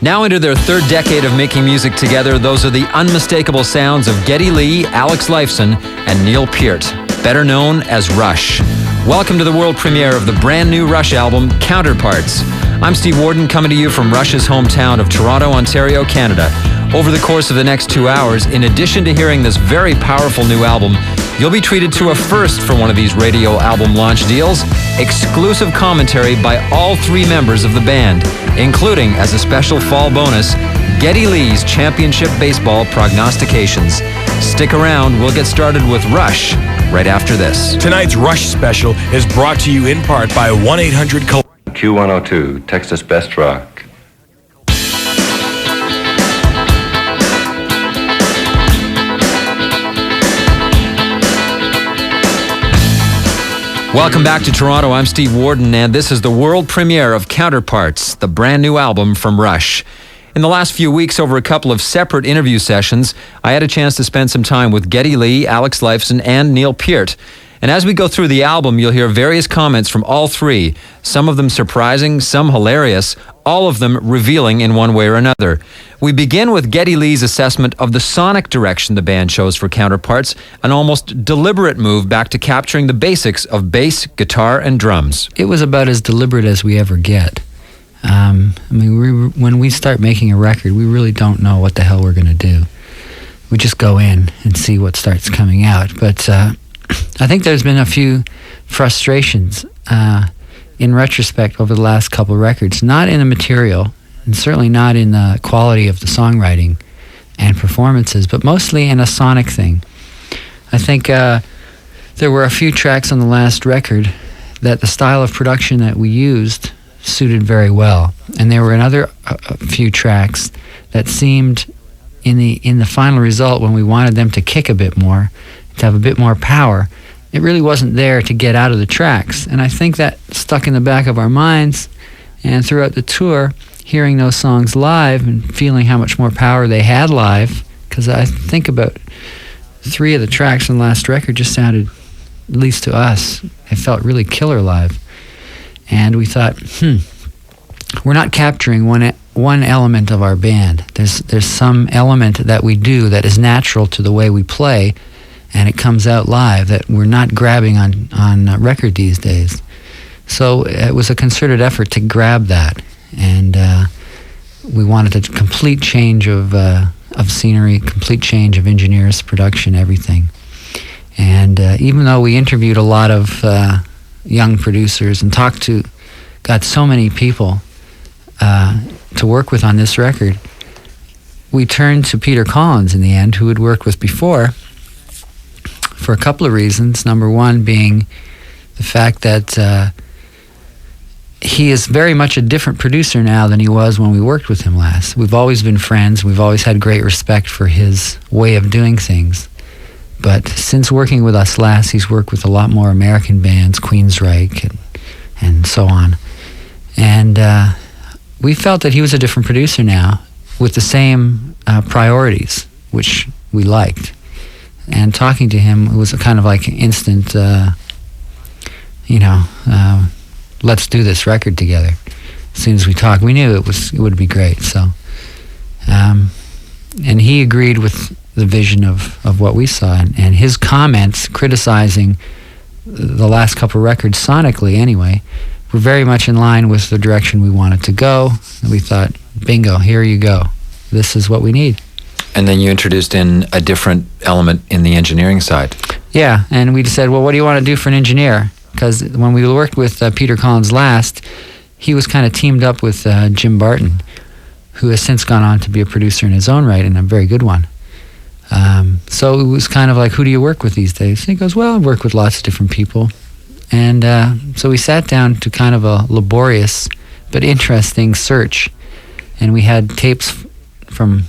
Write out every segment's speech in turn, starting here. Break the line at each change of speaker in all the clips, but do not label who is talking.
Now into their third decade of making music together, those are the unmistakable sounds of Geddy Lee, Alex Lifeson, and Neil Peart, better known as Rush. Welcome to the world premiere of the brand new Rush album, Counterparts. I'm Steve Warden, coming to you from Rush's hometown of Toronto, Ontario, Canada. Over the course of the next 2 hours, in addition to hearing this very powerful new album, you'll be treated to a first for one of these radio album launch deals, exclusive commentary by all three members of the band, including, as a special fall bonus, Geddy Lee's championship baseball prognostications. Stick around, we'll get started with Rush right after this.
Tonight's Rush special is brought to you in part by 1-800
Q102, Texas Best Rock.
Welcome back to Toronto. I'm Steve Warden, and this is the world premiere of Counterparts, the brand new album from Rush. In the last few weeks, over a couple of separate interview sessions, I had a chance to spend some time with Geddy Lee, Alex Lifeson, and Neil Peart. And as we go through the album, you'll hear various comments from all three, some of them surprising, some hilarious, all of them revealing in one way or another. We begin with Geddy Lee's assessment of the sonic direction the band chose for Counterparts, an almost deliberate move back to capturing the basics of bass, guitar, and drums.
It was about as deliberate as we ever get. When we start making a record, we really don't know what the hell we're going to do. We just go in and see what starts coming out. But I think there's been a few frustrations in retrospect over the last couple of records, not in the material, and certainly not in the quality of the songwriting and performances, but mostly in a sonic thing. I think there were a few tracks on the last record that the style of production that we used suited very well, and there were another a few tracks that seemed in the final result, when we wanted them to kick a bit more, to have a bit more power, it really wasn't there to get out of the tracks. And I think that stuck in the back of our minds, and throughout the tour, hearing those songs live and feeling how much more power they had live, because I think about 3 of the tracks on the last record just sounded, at least to us, it felt really killer live. And we thought, we're not capturing one element of our band. There's some element that we do that is natural to the way we play, and it comes out live that we're not grabbing on record these days. So it was a concerted effort to grab that, and we wanted a complete change of scenery, complete change of engineers, production, everything. And even though we interviewed a lot of young producers and got so many people to work with on this record, we turned to Peter Collins in the end, who had worked with before, for a couple of reasons. Number one being the fact that he is very much a different producer now than he was when we worked with him last. We've always been friends. We've always had great respect for his way of doing things. But since working with us last, he's worked with a lot more American bands, Queensryche and so on. And we felt that he was a different producer now with the same priorities, which we liked. And talking to him, it was a kind of like instant, let's do this record together. As soon as we talked, we knew it would be great. So, and he agreed with the vision of what we saw, and his comments criticizing the last couple of records sonically anyway were very much in line with the direction we wanted to go. And we thought, bingo, here you go. This is what we need.
And then you introduced in a different element in the engineering side. Yeah,
and we said, well, what do you want to do for an engineer? Because when we worked with Peter Collins last, he was kind of teamed up with Jim Barton, who has since gone on to be a producer in his own right, and a very good one. So it was kind of like, who do you work with these days? And he goes, well, I work with lots of different people. And so we sat down to kind of a laborious but interesting search. And we had tapes from,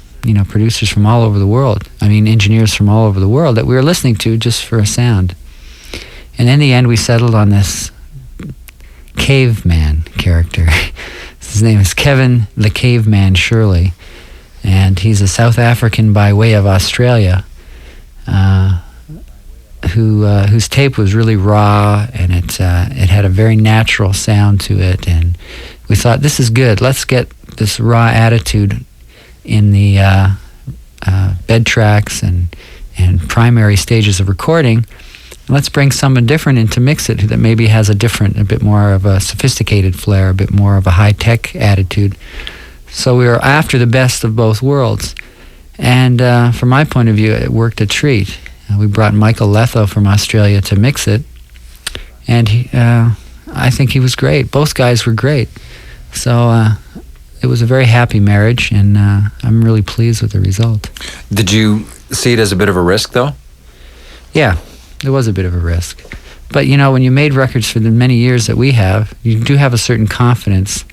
producers from all over the world. Engineers from all over the world that we were listening to just for a sound. And in the end, we settled on this caveman character. His name is Kevin the Caveman Shirley. And he's a South African by way of Australia, whose tape was really raw, and it had a very natural sound to it. And we thought, this is good. Let's get this raw attitude in the bed tracks and primary stages of recording. Let's bring someone different in to mix it that maybe has a bit more of a sophisticated flair, a bit more of a high-tech attitude. So we were after the best of both worlds. And from my point of view, it worked a treat. We brought Michael Letho from Australia to mix it. And I think he was great. Both guys were great. So it was a very happy marriage, and I'm really pleased with the result.
Did you see it as a bit of a risk, though?
Yeah, it was a bit of a risk. But, when you made records for the many years that we have, you do have a certain confidence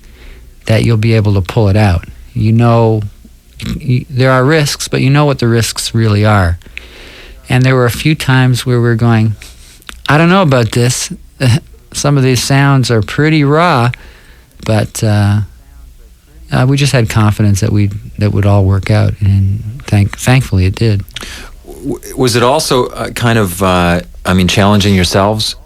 that you'll be able to pull it out. There are risks, but you know what the risks really are. And there were a few times where we're going, I don't know about this. Some of these sounds are pretty raw, but we just had confidence that would all work out, and thankfully it did.
Was it also kind of, challenging yourselves?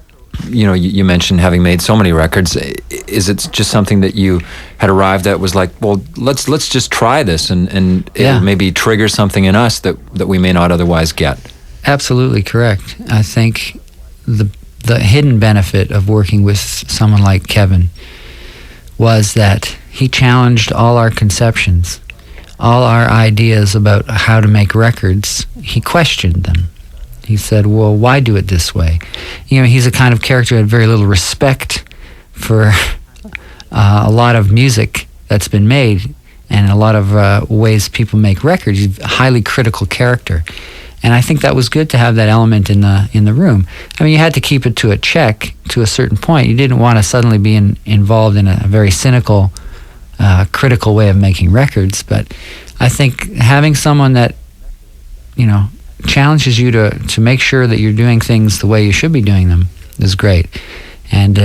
You mentioned having made so many records. Is it just something that you had arrived at was like, well, let's just try this and it'll maybe trigger something in us that we may not otherwise get? Absolutely correct. I think the hidden benefit of working with someone like Kevin was that he challenged all our conceptions, all our ideas about how to make records. He questioned them. He said, well, why do it this way? He's a kind of character who had very little respect for a lot of music that's been made and a lot of ways people make records. He's a highly critical character. And I think that was good to have that element in the room. You had to keep it to a check to a certain point. You didn't want to suddenly be involved in a very cynical, critical way of making records. But I think having someone that, challenges you to make sure that you're doing things the way you should be doing them is great. And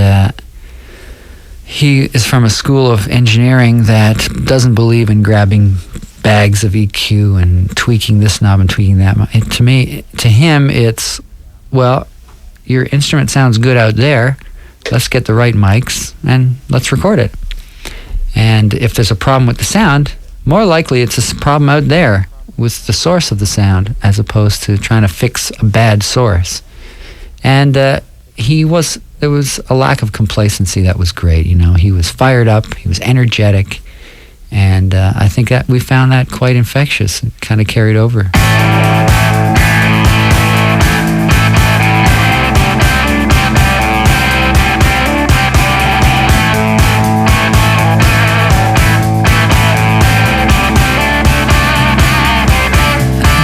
he is from a school of engineering that doesn't believe in grabbing bags of EQ and tweaking this knob and tweaking that. To him, it's, well, your instrument sounds good out there. Let's get the right mics and let's record it. And if there's a problem with the sound, more likely it's a problem out there with the source of the sound as opposed to trying to fix a bad source. And there was a lack of complacency that was great. He was fired up, he was energetic, and I think that we found that quite infectious. It kind of carried over.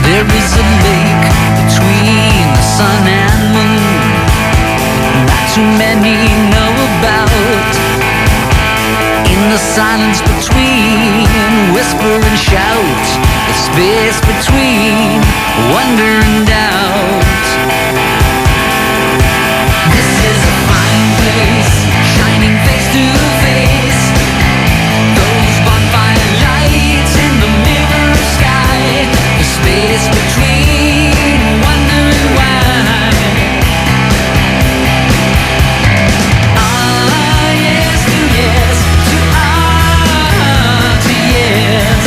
There is a lake between the sun and moon, not too many know about. In the silence between whisper and shout, the space between wonder and doubt. This is a fine place, shining face to face. Those bonfire lights in the mirror sky, the space between wondering why. Ah, yes to yes, to ah, to yes.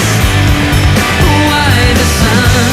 Why the sun?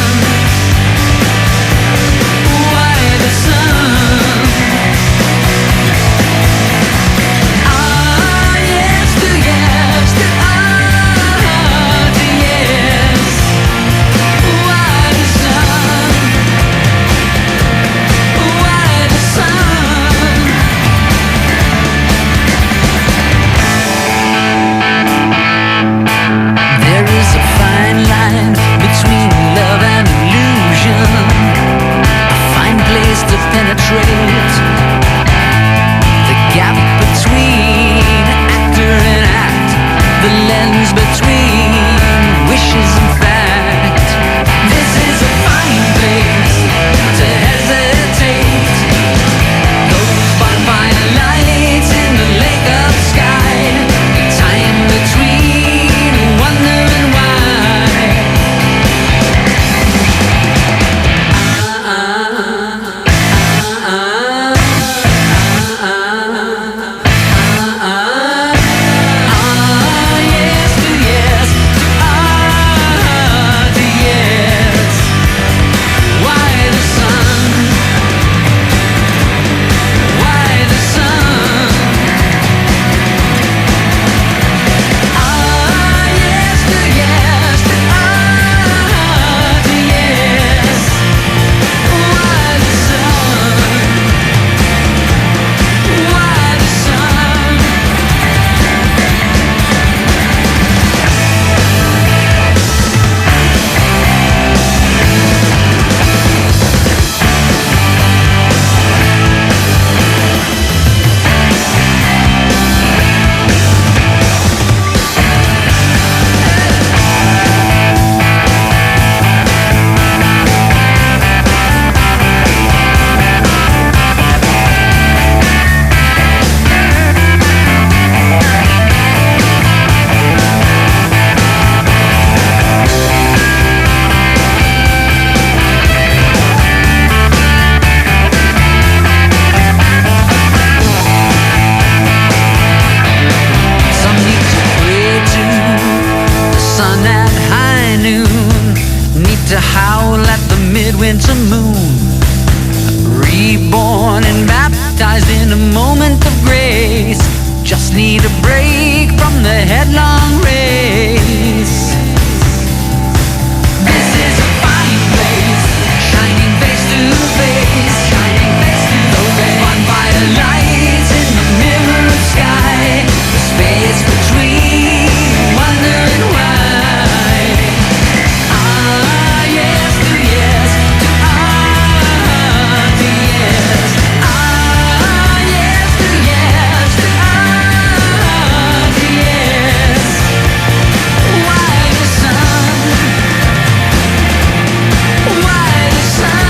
the moon, reborn and baptized in a moment of grace. Just need a break from the headlong race. This is a fine place, shining face to face, shining face to face. Bonfire lights in the mirror of sky, the space between wonder and why. Ah, yes to yes, to ah, to yes. Ah, yes to yes, to ah, to yes. Why the sun? Why the sun?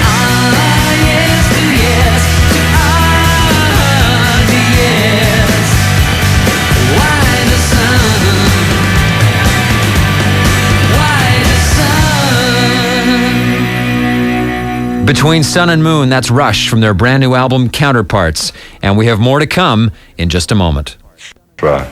Ah, yes to yes, to ah, to yes. Why the sun? Why the sun?
Between Sun and Moon, that's Rush from their brand new album Counterparts. And we have more to come in just a moment.
Rock.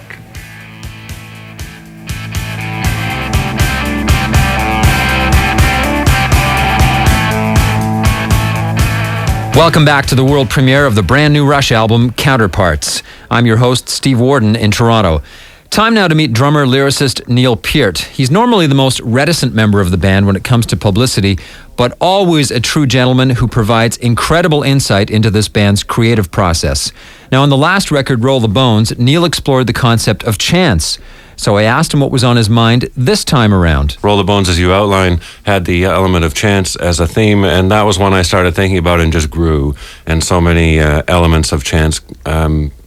Welcome back to the world premiere of the brand new Rush album, Counterparts. I'm your host, Steve Warden, in Toronto. Time now to meet drummer lyricist Neil Peart. He's normally the most reticent member of the band when it comes to publicity, but always a true gentleman who provides incredible insight into this band's creative process. Now, on the last record, Roll the Bones, Neil explored the concept of chance. So I asked him what was on his mind this time around.
Roll the Bones, as you outlined, had the element of chance as a theme, and that was one I started thinking about and just grew. And so many elements of chance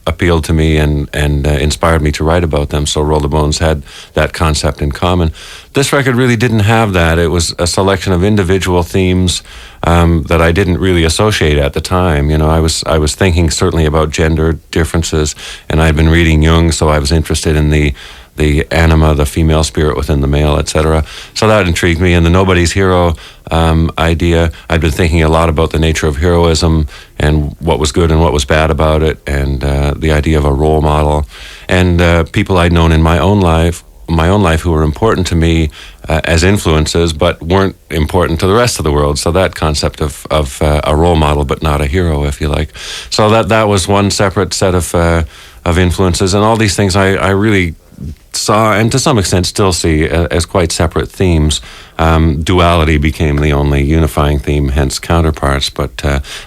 appealed to me and inspired me to write about them. So Roll the Bones had that concept in common. This record really didn't have that. It was a selection of individual themes that I didn't really associate at the time. You know, I was thinking certainly about gender differences, and I'd been reading Jung, so I was interested in the anima, the female spirit within the male, etc. So that intrigued me. And the Nobody's Hero idea, I'd been thinking a lot about the nature of heroism and what was good and what was bad about it, and the idea of a role model, and people I'd known in my own life who were important to me as influences, but weren't important to the rest of the world. So that concept of a role model, but not a hero, if you like. So that was one separate set of influences, and all these things I really saw, and to some extent still see, as quite separate themes. Duality became the only unifying theme, hence Counterparts, but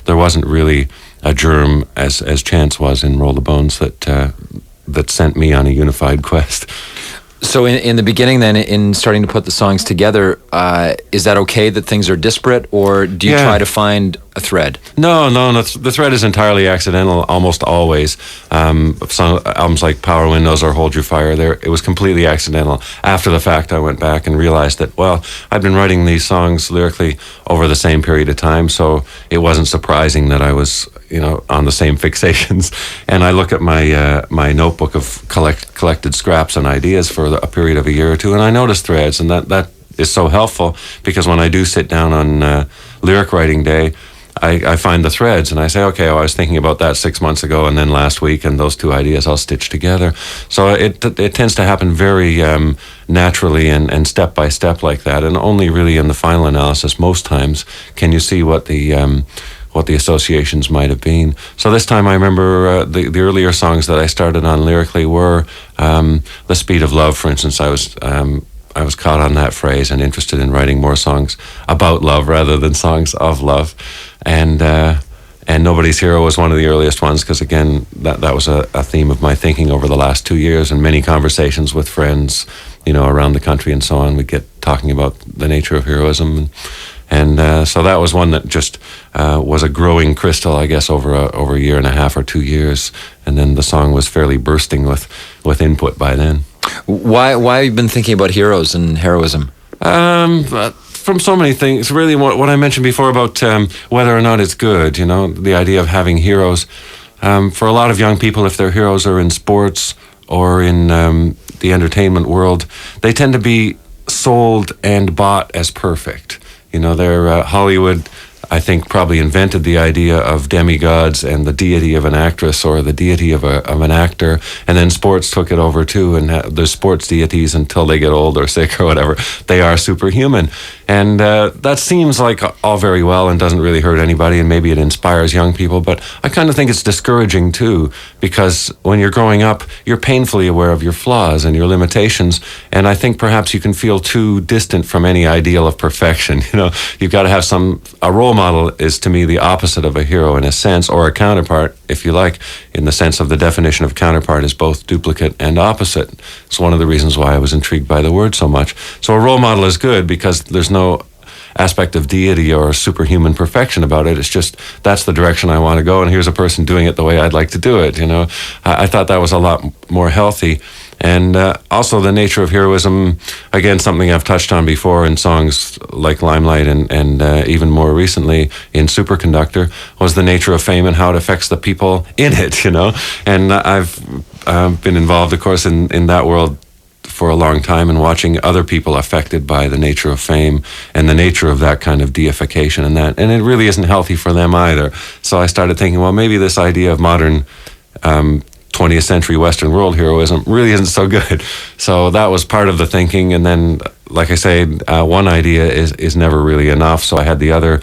there wasn't really a germ, as chance was in Roll the Bones, that sent me on a unified quest.
So in the beginning then, in starting to put the songs together, is that okay that things are disparate, or do you try to find a thread? No,
the thread is entirely accidental, almost always. Some albums like Power Windows or Hold Your Fire, it was completely accidental. After the fact, I went back and realized that, well, I'd been writing these songs lyrically over the same period of time, so it wasn't surprising that I was, on the same fixations. And I look at my notebook of collected scraps and ideas for a period of a year or two, and I notice threads, and that is so helpful, because when I do sit down on lyric writing day, I find the threads, and I say, okay, I was thinking about that 6 months ago, and then last week, and those two ideas I'll stitch together. So it tends to happen very naturally and step by step like that, and only really in the final analysis most times can you see what the associations might have been. So this time I remember the earlier songs that I started on lyrically were The Speed of Love, for instance. I was caught on that phrase and interested in writing more songs about love rather than songs of love. And Nobody's Hero was one of the earliest ones, because again, that was a theme of my thinking over the last 2 years, and many conversations with friends, around the country and so on. We'd get talking about the nature of heroism. And so that was one that just was a growing crystal, I guess, over a year and a half or 2 years. And then the song was fairly bursting with input by then.
Why have you been thinking about heroes and heroism?
From so many things. Really, what I mentioned before about whether or not it's good, the idea of having heroes. For a lot of young people, if their heroes are in sports or in the entertainment world, they tend to be sold and bought as perfect. They're Hollywood I think, probably invented the idea of demigods and the deity of an actress or the deity of an actor. And then sports took it over too, and the sports deities, until they get old or sick or whatever, they are superhuman. And that seems like all very well and doesn't really hurt anybody, and maybe it inspires young people, but I kind of think it's discouraging too, because when you're growing up, you're painfully aware of your flaws and your limitations, and I think perhaps you can feel too distant from any ideal of perfection. You know, you've got to have a role model is to me the opposite of a hero in a sense, or a counterpart, if you like, in the sense of the definition of counterpart is both duplicate and opposite. It's one of the reasons why I was intrigued by the word so much. So a role model is good because there's no aspect of deity or superhuman perfection about it. It's just, that's the direction I want to go, and here's a person doing it the way I'd like to do it. You know, I thought that was a lot more healthy. And also the nature of heroism, again, something I've touched on before in songs like Limelight and even more recently in Superconductor, was the nature of fame and how it affects the people in it, you know. And I've been involved, of course, in that world for a long time, and watching other people affected by the nature of fame and the nature of that kind of deification and it really isn't healthy for them either. So I started thinking, well, maybe this idea of modern 20th century Western world heroism really isn't so good. So that was part of the thinking. And then, like I say, one idea is never really enough. So I had the other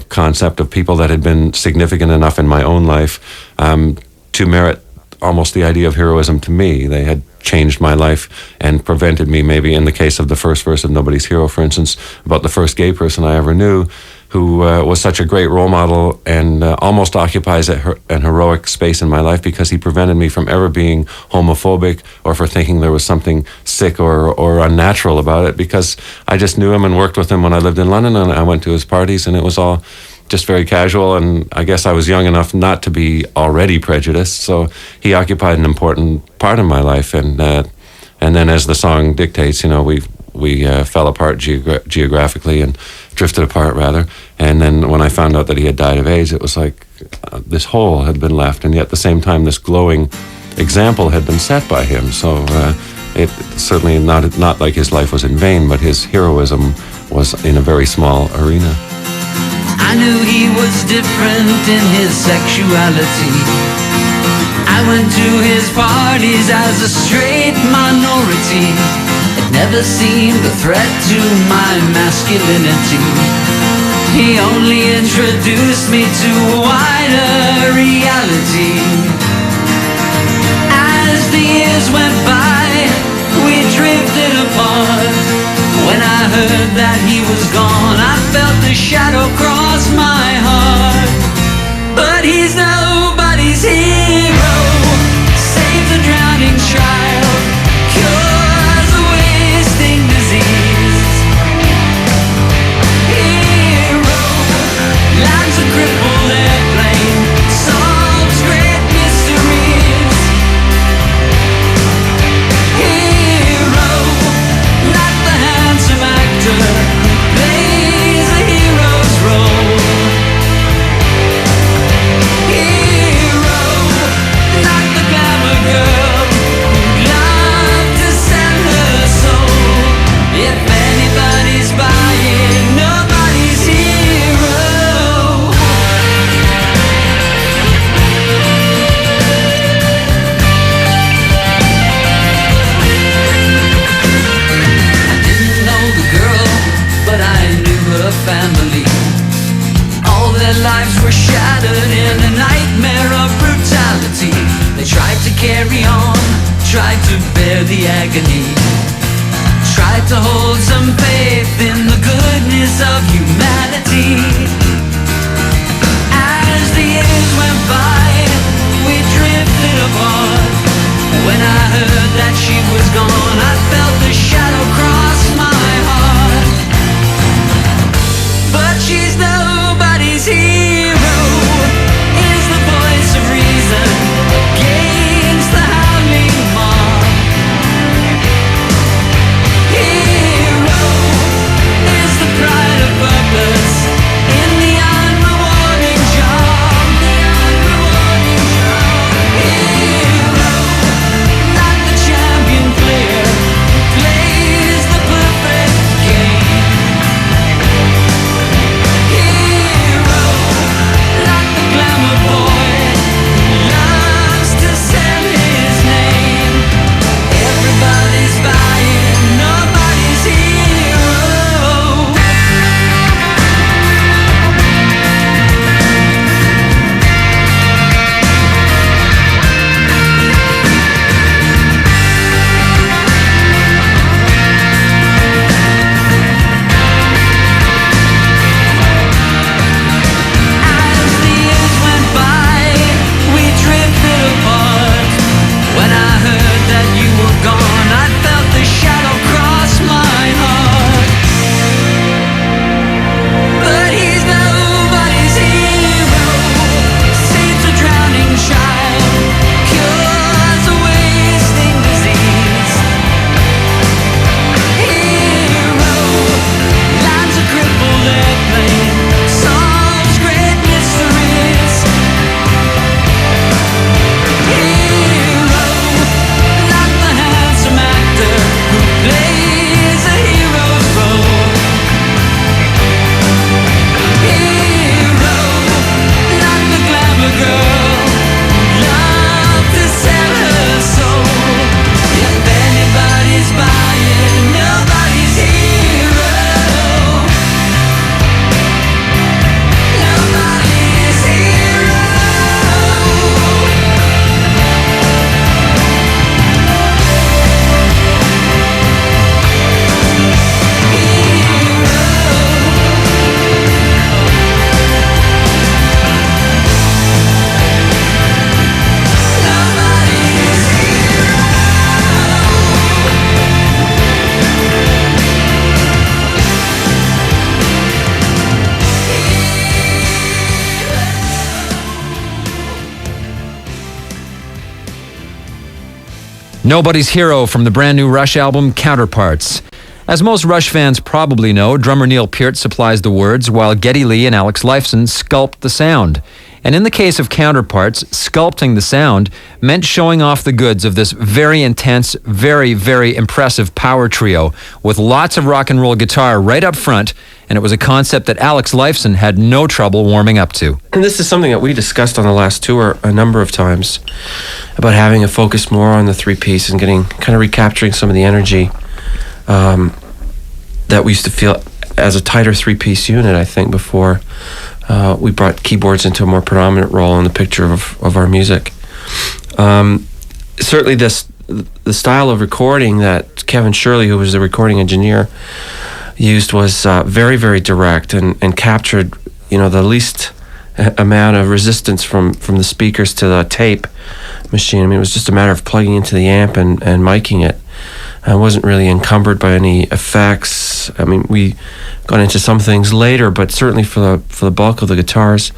concept of people that had been significant enough in my own life to merit almost the idea of heroism to me. They had changed my life and prevented me, maybe in the case of the first verse of Nobody's Hero, for instance, about the first gay person I ever knew, who was such a great role model and almost occupies an heroic space in my life, because he prevented me from ever being homophobic or for thinking there was something sick or unnatural about it, because I just knew him and worked with him when I lived in London, and I went to his parties, and it was all just very casual, and I guess I was young enough not to be already prejudiced, so he occupied an important part of my life, and then as the song dictates, you know, we fell apart geographically and drifted apart rather, and then when I found out that he had died of AIDS, it was like this hole had been left, and yet at the same time this glowing example had been set by him, so it certainly not like his life was in vain, but his heroism was in a very small arena.
I knew he was different in his sexuality. I went to his parties as a straight minority. It never seemed a threat to my masculinity. He only introduced me to a wider reality. As the years went by, we drifted apart. When I heard that he was gone, I felt the shadow cross my heart. But he's nobody's hero. Saves a drowning child, cures a wasting disease. Hero, lands a crippled airplane, solves great mysteries. Hero, not the handsome actor who plays a hero's role. Hero, not the glamour girl who'd love to sell her soul. If anybody's buying, nobody's hero. I didn't know the girl, but I knew her family. All their lives were shattered in a nightmare of brutality. They tried to carry on, tried to bear the agony, tried to hold some faith in the goodness of humanity. As the years went by, we drifted apart. When I heard that she was gone, I felt the shadow cross my heart. But she's nobody's hero, is the voice of reason against the howling mob. Hero is the pride of purpose in the unrewarding job. Hero, not the champion player
Nobody's Hero from the brand new Rush album, Counterparts. As most Rush fans probably know, drummer Neil Peart supplies the words, while Geddy Lee and Alex Lifeson sculpt the sound. And in the case of Counterparts, sculpting the sound meant showing off the goods of this very intense, very, very impressive power trio with lots of rock and roll guitar right up front, and it was a concept that Alex Lifeson had no trouble warming up to.
And this is something that we discussed on the last tour a number of times, about having a focus more on the three-piece and kind of recapturing some of the energy that we used to feel as a tighter three-piece unit, I think, before we brought keyboards into a more predominant role in the picture of our music. Certainly the style of recording that Kevin Shirley, who was the recording engineer, used was very, very direct and captured, the least amount of resistance from the speakers to the tape machine. I mean, it was just a matter of plugging into the amp and miking it. I wasn't really encumbered by any effects. I mean, we got into some things later, but certainly for the bulk of the guitars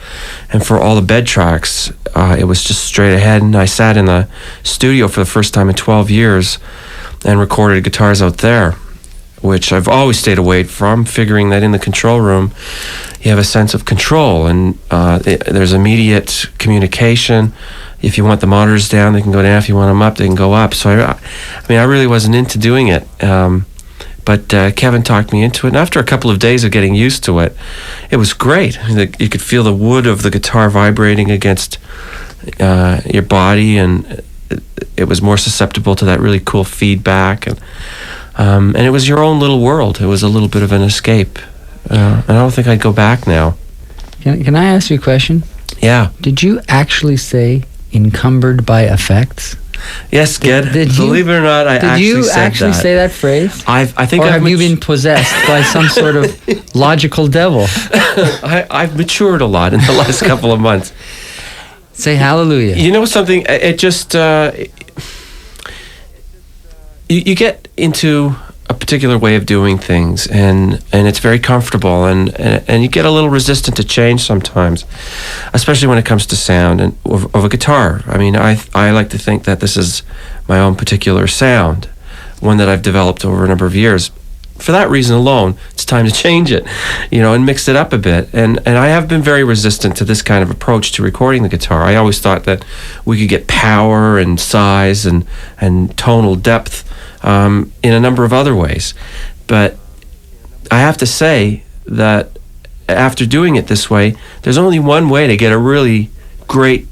and for all the bed tracks, it was just straight ahead. And I sat in the studio for the first time in 12 years and recorded guitars out there, which I've always stayed away from, figuring that in the control room you have a sense of control and there's immediate communication. If you want the monitors down, they can go down. If you want them up, they can go up. So I really wasn't into doing it. But Kevin talked me into it. And after a couple of days of getting used to it, it was great. You could feel the wood of the guitar vibrating against your body, and it was more susceptible to that really cool feedback. And it was your own little world. It was a little bit of an escape. And I don't think I'd go back now.
Can I ask you a question?
Yeah.
Did you actually say encumbered by effects?
Yes, Ged. Believe it or not, I actually said that. Did you actually
say that phrase?
I think. Or have you
been possessed by some sort of logical devil?
I've matured a lot in the last couple of months.
Say hallelujah.
You know something? It just you get into a particular way of doing things, and it's very comfortable, and you get a little resistant to change sometimes, especially when it comes to sound and of a guitar. I mean, I like to think that this is my own particular sound, one that I've developed over a number of years. For that reason alone, it's time to change it, and mix it up a bit. And I have been very resistant to this kind of approach to recording the guitar. I always thought that we could get power and size and tonal depth in a number of other ways. But I have to say that after doing it this way, there's only one way to get a really great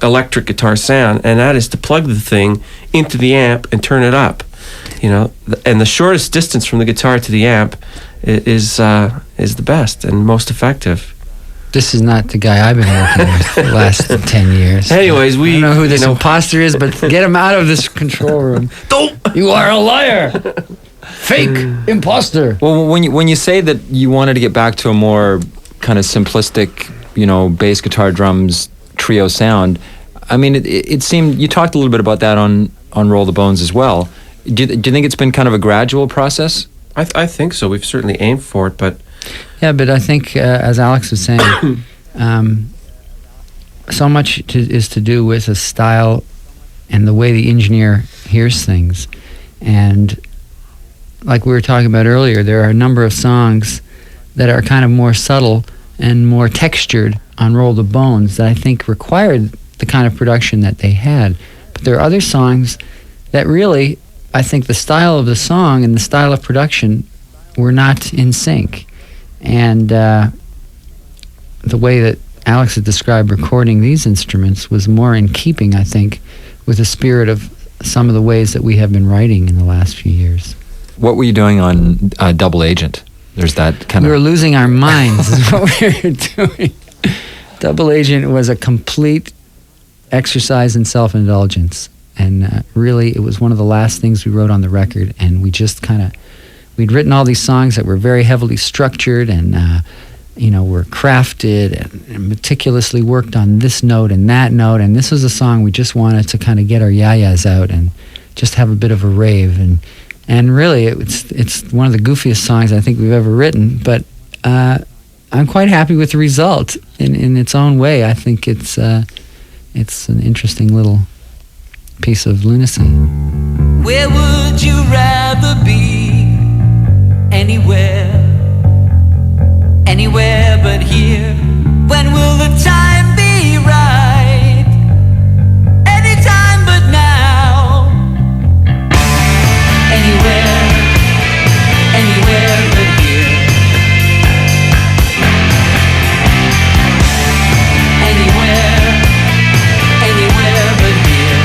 electric guitar sound, and that is to plug the thing into the amp and turn it up. And the shortest distance from the guitar to the amp is the best and most effective.
This is not the guy I've been working with for the last 10 years.
Anyways,
I don't know who this imposter is, but get him out of this control room. You are a liar! Fake imposter!
Well, when you say that you wanted to get back to a more kind of simplistic, bass, guitar, drums, trio sound, I mean, it seemed, you talked a little bit about that on Roll the Bones as well. Do you think it's been kind of a gradual process?
I think so. We've certainly aimed for it, but...
Yeah, but I think, as Alex was saying, so much is to do with the style and the way the engineer hears things. And like we were talking about earlier, there are a number of songs that are kind of more subtle and more textured on Roll the Bones that I think required the kind of production that they had. But there are other songs that really, I think the style of the song and the style of production were not in sync. And the way that Alex had described recording these instruments was more in keeping, I think, with the spirit of some of the ways that we have been writing in the last few years.
What were you doing on Double Agent? There's that kind of...
We were losing our minds is what we were doing. Double Agent was a complete exercise in self-indulgence. And really, it was one of the last things we wrote on the record. And we just we'd written all these songs that were very heavily structured and, were crafted and meticulously worked on this note and that note. And this was a song we just wanted to kind of get our yayas out and just have a bit of a rave. And really, it's one of the goofiest songs I think we've ever written. But I'm quite happy with the result in its own way. I think it's an interesting little piece of lunacy.
Where would you rather be? Anywhere, anywhere but here. When will the time be right? Anytime but now. Anywhere, anywhere but here. Anywhere, anywhere but here.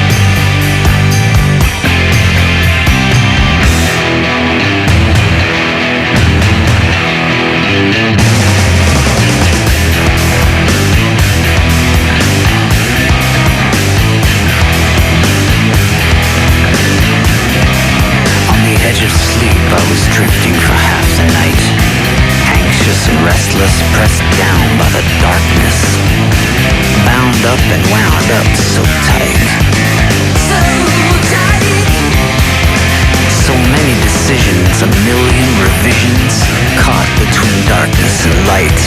On the edge of sleep, I was drifting for half the night, anxious and restless, pressed down by the darkness, bound up and wound up so tight. So tight. So many decisions, a million revisions, caught between darkness and light.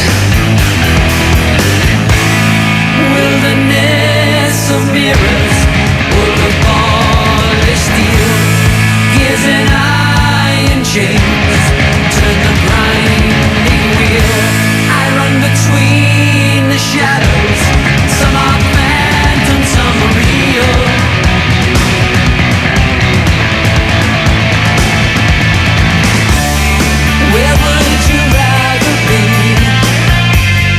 Wilderness of mirrors, world of polished steel, gears and iron chains, turn the grinding wheel. I run between the shadows, some are phantom, some are real. Where would you rather be?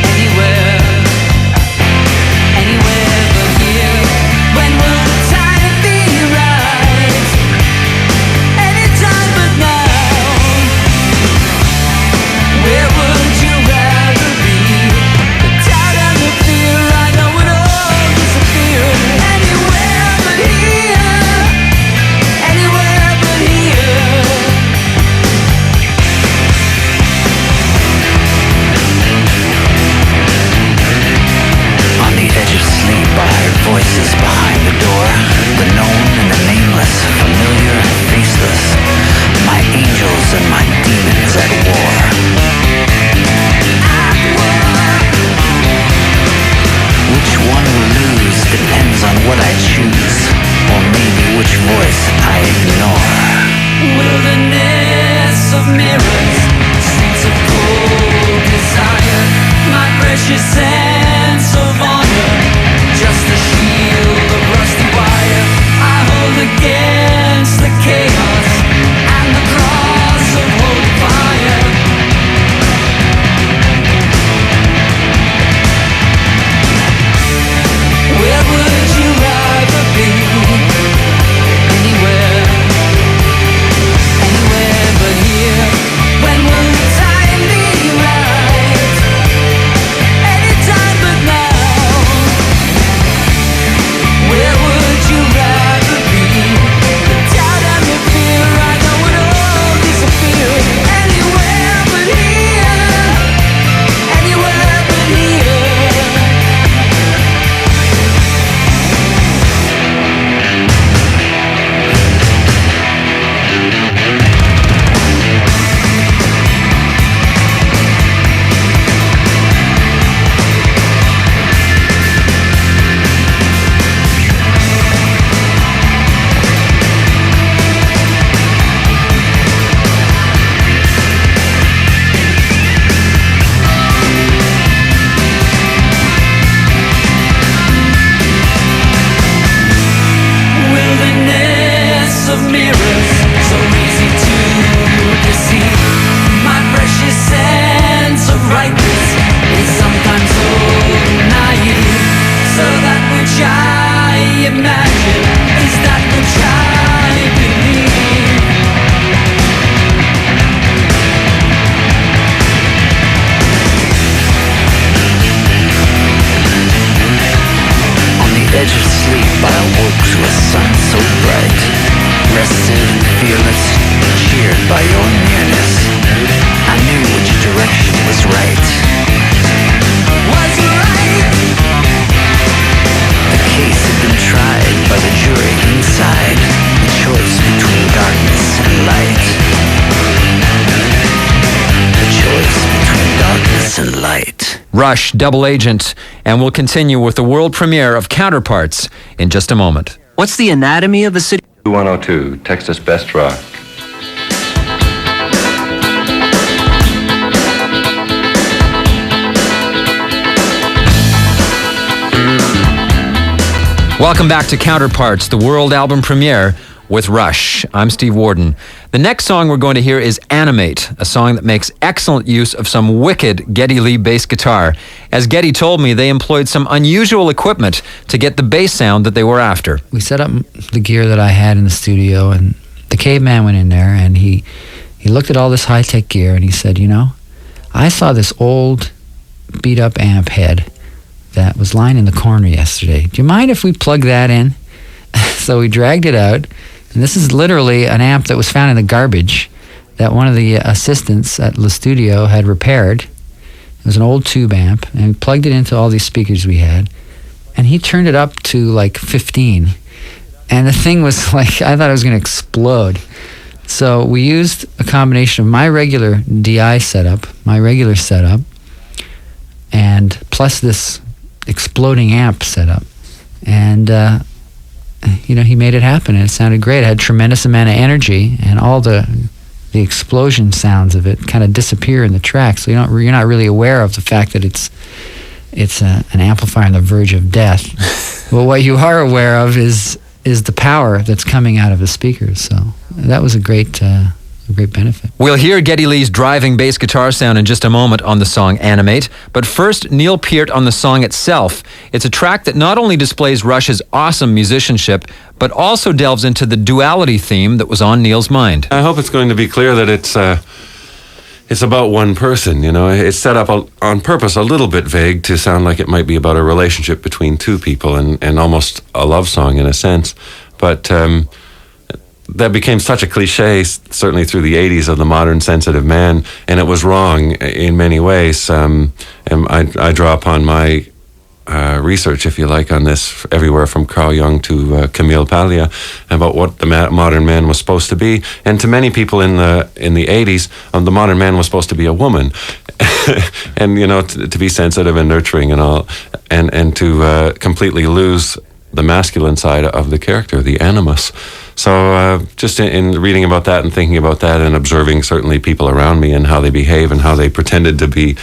Anywhere, anywhere but here. When will the time be right? Anytime but now. Where would you rather be? The doubt and the fear, I know it all disappear. Anywhere but here. Anywhere but here. On the edge of sleep, I heard voices behind the door, the known and the nameless, familiar and faceless, my angels and my demons at war. At war. Which one will lose depends on what I choose, or maybe which voice I ignore. Wilderness of mirrors, streets of cold desire, my precious sense of honor, just a shield of rusty wire I hold against the chaos and the cross of holy fire. Where would you rather be? Anywhere, anywhere but here. When will the time be right? Anytime but now. Where would you rather be? The doubt and the fear, I know it all disappear. Anywhere but here. Anywhere but here. Wilderness of mirrors, so easy to deceive. My precious sense of rightness is sometimes so naive. So that which I imagine is that which I believe. On the edge of sleep, I awoke to a sun so bright, rested and fearless, cheered by your nearness. I knew which direction was right. Was right. The case had been tried by the jury inside, the choice between darkness and light. The choice between darkness and light.
Rush, Double Agent, and we'll continue with the world premiere of Counterparts in just a moment.
What's the anatomy of a city?
Q102, Texas Best Rock.
Welcome back to Counterparts, the world album premiere with Rush. I'm Steve Warden. The next song we're going to hear is Animate, a song that makes excellent use of some wicked Geddy Lee bass guitar. As Geddy told me, they employed some unusual equipment to get the bass sound that they were after.
We set up the gear that I had in the studio, and the caveman went in there, and he looked at all this high-tech gear, and he said, you know, I saw this old beat-up amp head that was lying in the corner yesterday. Do you mind if we plug that in? So we dragged it out, and this is literally an amp that was found in the garbage that one of the assistants at the studio had repaired. It was an old tube amp, and we plugged it into all these speakers we had, and he turned it up to like 15, and the thing was like, I thought it was going to explode. So we used a combination of my regular DI setup, and plus this exploding amp setup, and he made it happen, and it sounded great. It had tremendous amount of energy, and all the explosion sounds of it kind of disappear in the track, so you're not really aware of the fact that it's an amplifier on the verge of death. Well, what you are aware of is the power that's coming out of the speakers. So that was a great benefit.
We'll hear Geddy Lee's driving bass guitar sound in just a moment on the song Animate, but first, Neil Peart on the song itself. It's a track that not only displays Rush's awesome musicianship, but also delves into the duality theme that was on Neil's mind.
I hope it's going to be clear that it's about one person, you know. It's set up on purpose a little bit vague to sound like it might be about a relationship between two people and almost a love song in a sense. But that became such a cliche, certainly through the 80s, of the modern sensitive man, and it was wrong in many ways. And I draw upon my research, if you like, on this, everywhere from Carl Jung to Camille Paglia, about what the modern man was supposed to be. And to many people in the 80s, the modern man was supposed to be a woman. And, you know, to be sensitive and nurturing and all, and to completely lose the masculine side of the character, the animus. So just in reading about that and thinking about that and observing certainly people around me and how they behave and how they pretended to be,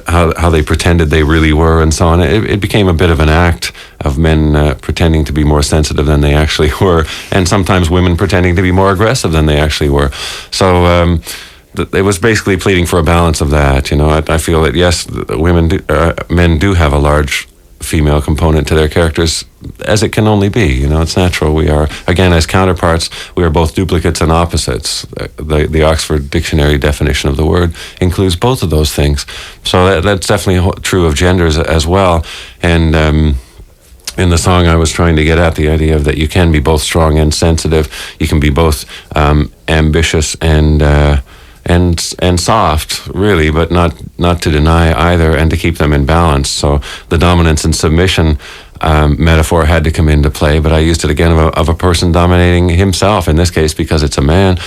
how they pretended they really were and so on, it became a bit of an act of men pretending to be more sensitive than they actually were, and sometimes women pretending to be more aggressive than they actually were. So it was basically pleading for a balance of that. You know, I feel that yes, men do have a large female component to their characters, as it can only be. You know, it's natural. We are, again, as counterparts, we are both duplicates and opposites. The Oxford Dictionary definition of the word includes both of those things. So that's definitely true of genders as well. And in the song, I was trying to get at the idea of that you can be both strong and sensitive. You can be both ambitious and soft, really, but not to deny either, and to keep them in balance. So the dominance and submission metaphor had to come into play, but I used it again of a person dominating himself, in this case, because it's a man.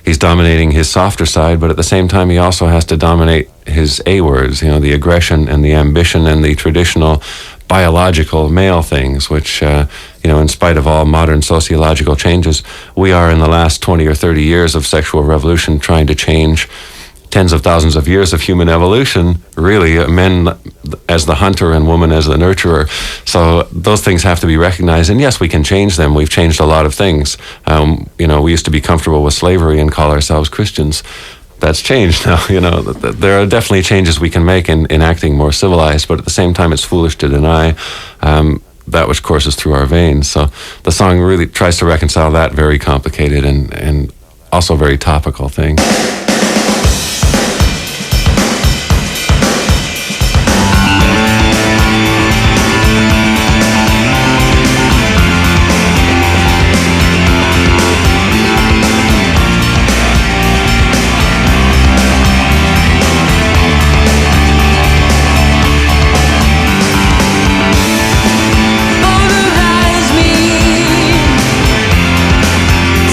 He's dominating his softer side, but at the same time, he also has to dominate his A words, you know, the aggression and the ambition and the traditional biological male things, which, in spite of all modern sociological changes, we are in the last 20 or 30 years of sexual revolution trying to change tens of thousands of years of human evolution, really, men as the hunter and woman as the nurturer. So those things have to be recognized, and yes, we can change them. We've changed a lot of things. We used to be comfortable with slavery and call ourselves Christians. That's changed now. There are definitely changes we can make in acting more civilized, but at the same time, it's foolish to deny that which courses through our veins. So the song really tries to reconcile that very complicated and also very topical thing.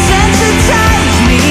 Sensitize me.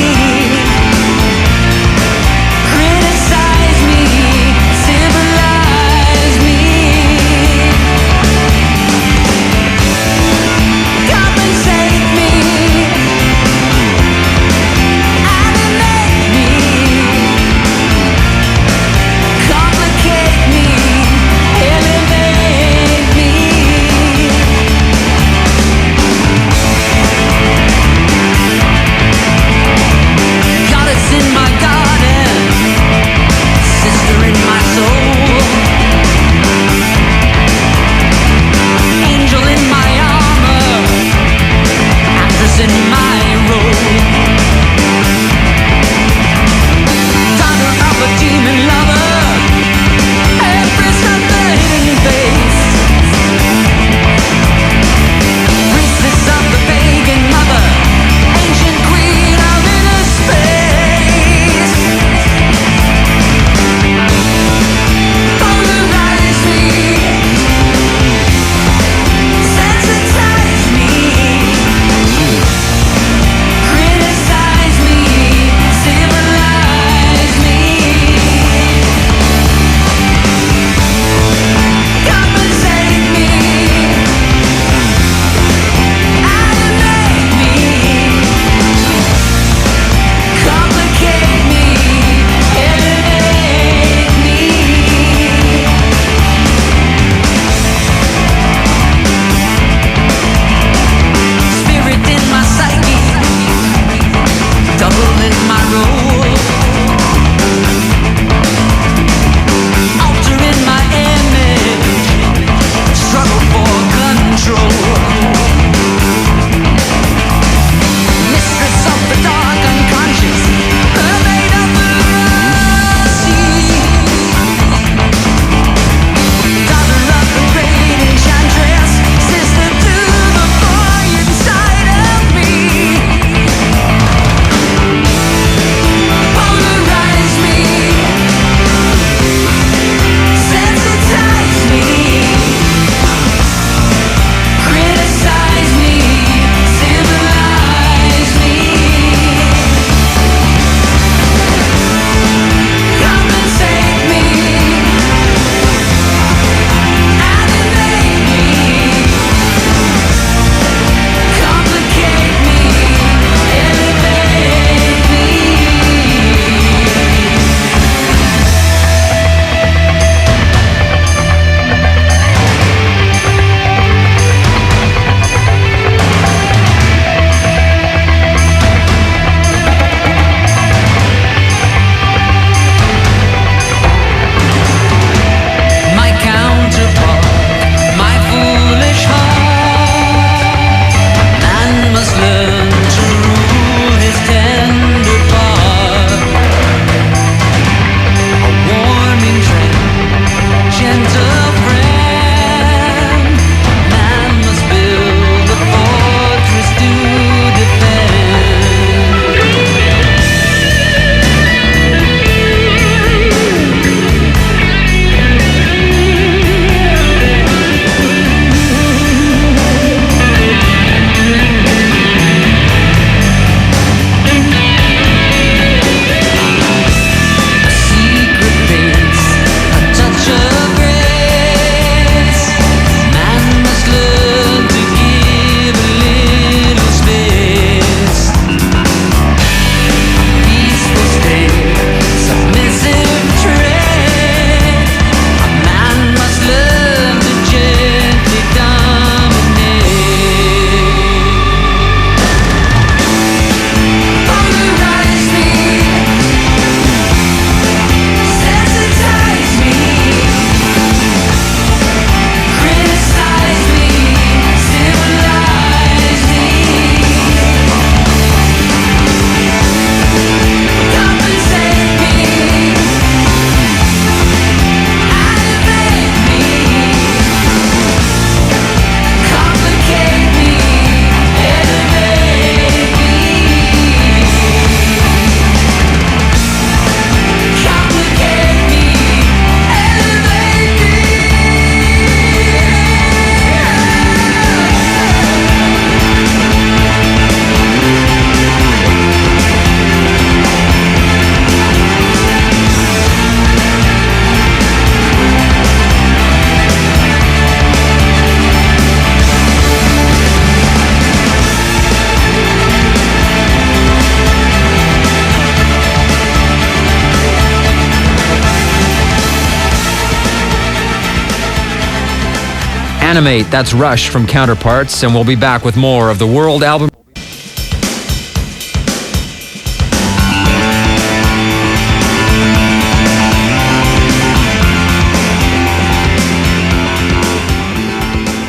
Animate, that's Rush from Counterparts, and we'll be back with more of the World Album.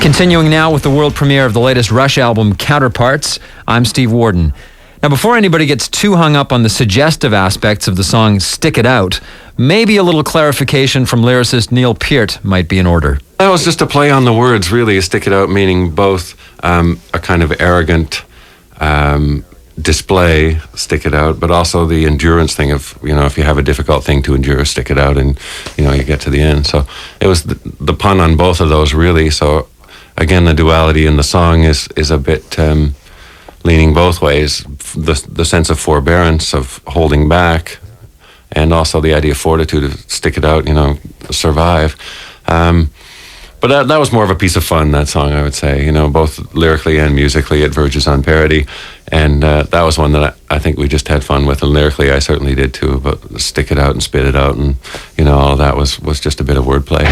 Continuing now with the world premiere of the latest Rush album, Counterparts, I'm Steve Warden. Now, before anybody gets too hung up on the suggestive aspects of the song Stick It Out, maybe a little clarification from lyricist Neil Peart might be in order.
That was just a play on the words, really. Stick it out, meaning both a kind of arrogant display, stick it out, but also the endurance thing of, if you have a difficult thing to endure, stick it out, and, you get to the end. So it was the pun on both of those, really. So again, the duality in the song is a bit leaning both ways. The sense of forbearance, of holding back, and also the idea of fortitude, to stick it out, survive. But that was more of a piece of fun, that song, I would say. Both lyrically and musically, it verges on parody. And that was one that I think we just had fun with. And lyrically, I certainly did too. But stick it out and spit it out, and all of that was just a bit of wordplay.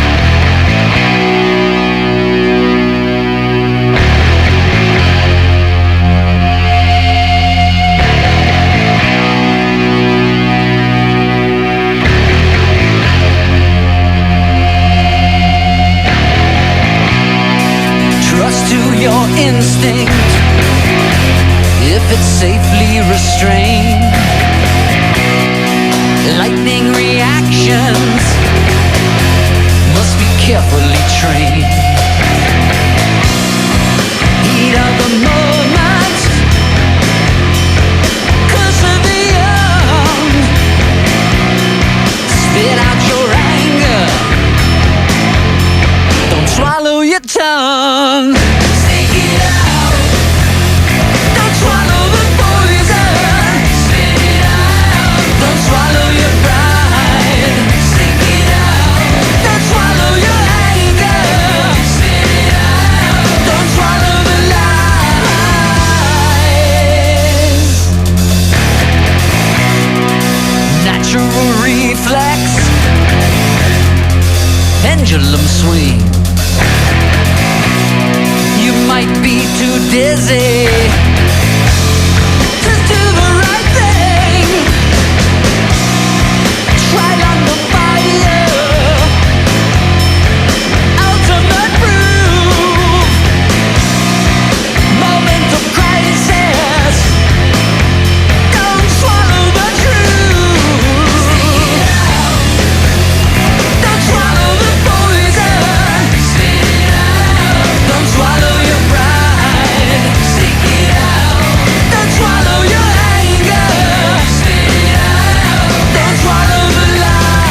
Your instinct, if it's safely restrained. Lightning reactions must be carefully trained. Heat of the moment, curse of the young. Spit out your anger, don't swallow your tongue. Pendulum swing. You might be too dizzy. Just do the right thing. Try on the fire. Ultimate proof. Moment of crisis. Don't swallow the truth. Don't swallow the swallow your pride. Stick it out. Don't swallow your anger. Spit it out. Don't swallow the lies.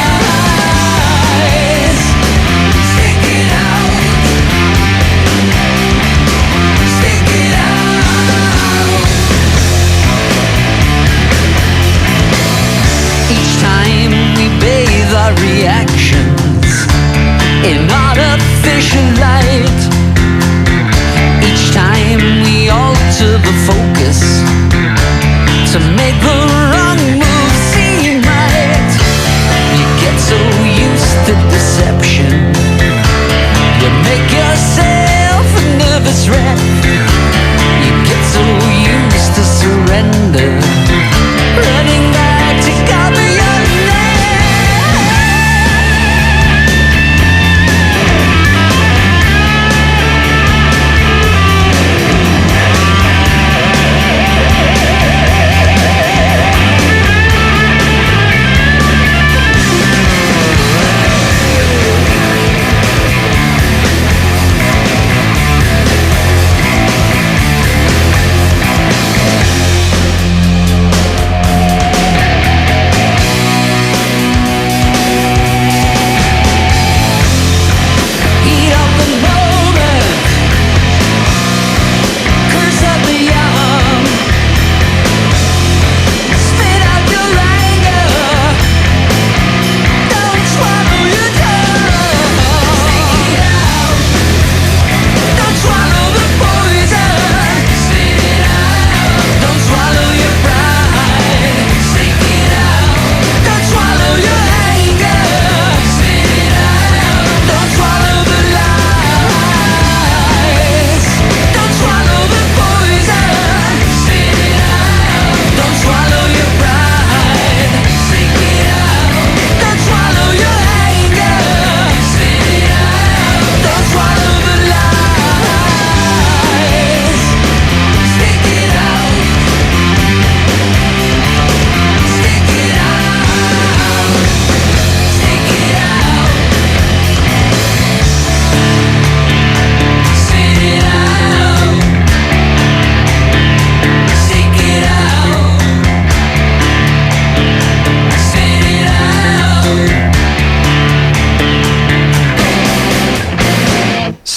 Stick it out. Stick it out. Each time we bathe our reactions in artificial light. Each time we alter the focus to make the wrong move seem right. You get so used to deception, you make yourself a nervous wreck. You get so used to surrender, running back to cover your neck.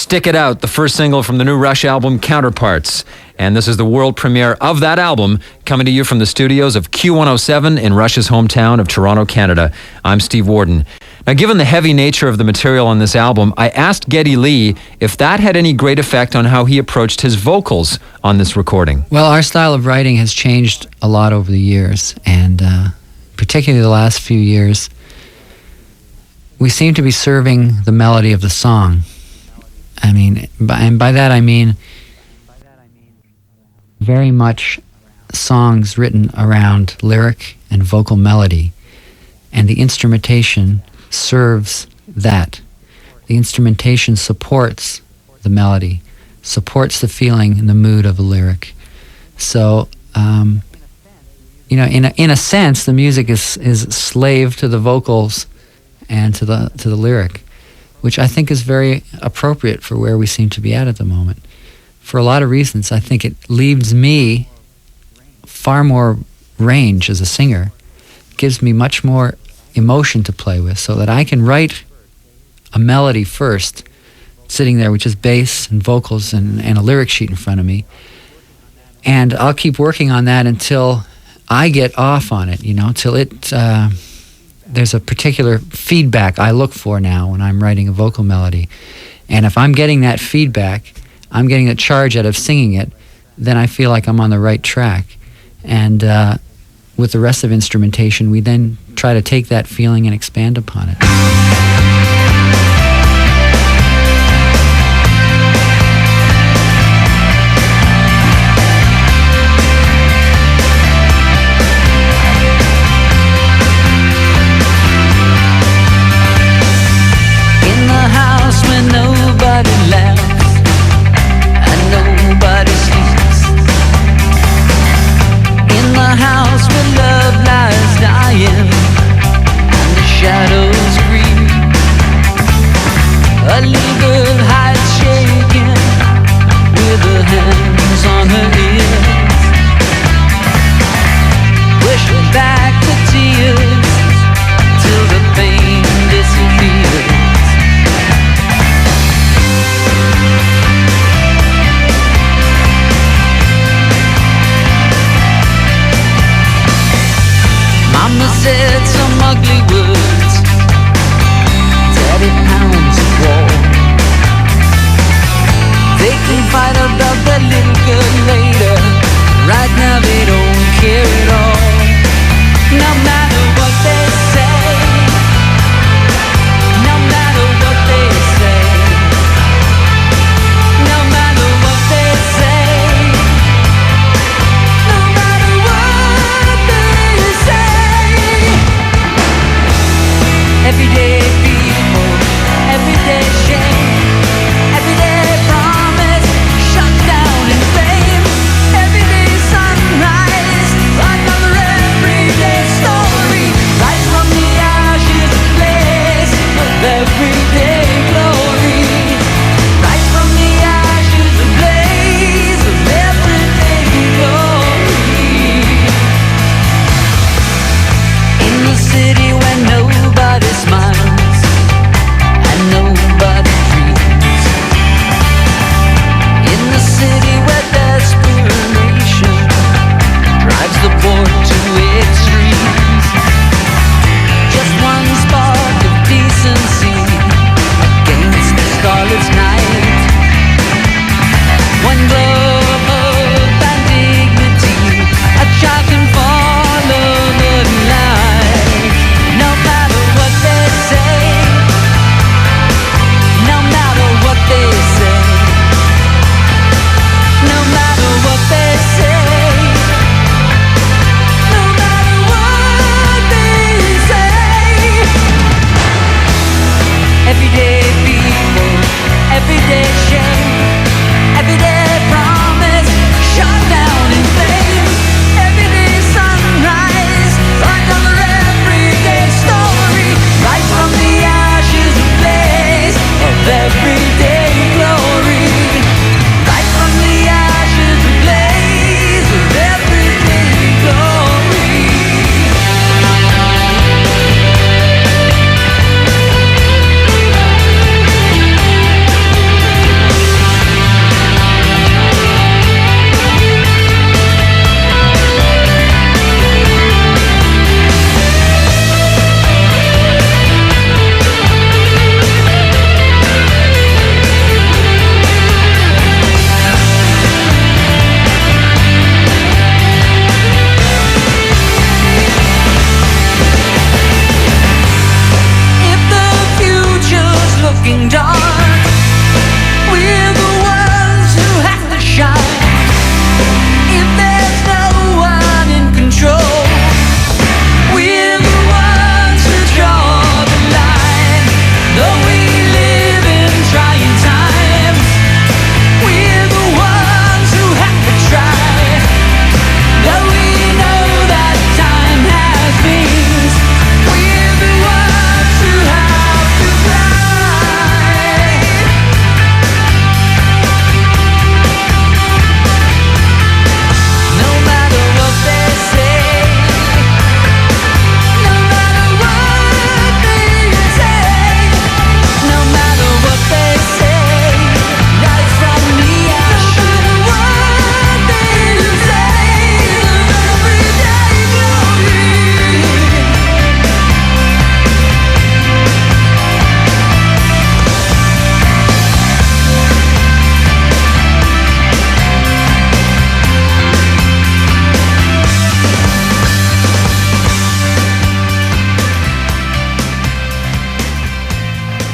Stick It Out, the first single from the new Rush album, Counterparts. And this is the world premiere of that album, coming to you from the studios of Q107 in Rush's hometown of Toronto, Canada. I'm Steve Warden. Now, given the heavy nature of the material on this album, I asked Geddy Lee if that had any great effect on how he approached his vocals on this recording.
Well, our style of writing has changed a lot over the years, and particularly the last few years, we seem to be serving the melody of the song. I mean, and by that I mean very much songs written around lyric and vocal melody, and the instrumentation serves that. The instrumentation supports the melody, supports the feeling and the mood of a lyric. So, you know, in a sense, the music is slave to the vocals and to the lyric, which I think is very appropriate for where we seem to be at the moment. For a lot of reasons, I think it leaves me far more range as a singer, gives me much more emotion to play with, so that I can write a melody first, sitting there with just bass and vocals and a lyric sheet in front of me, and I'll keep working on that until I get off on it, you know, till it... there's a particular feedback I look for now when I'm writing a vocal melody. And if I'm getting that feedback, I'm getting a charge out of singing it, then I feel like I'm on the right track. And with the rest of instrumentation, we then try to take that feeling and expand upon it.
Fight about that little girl later.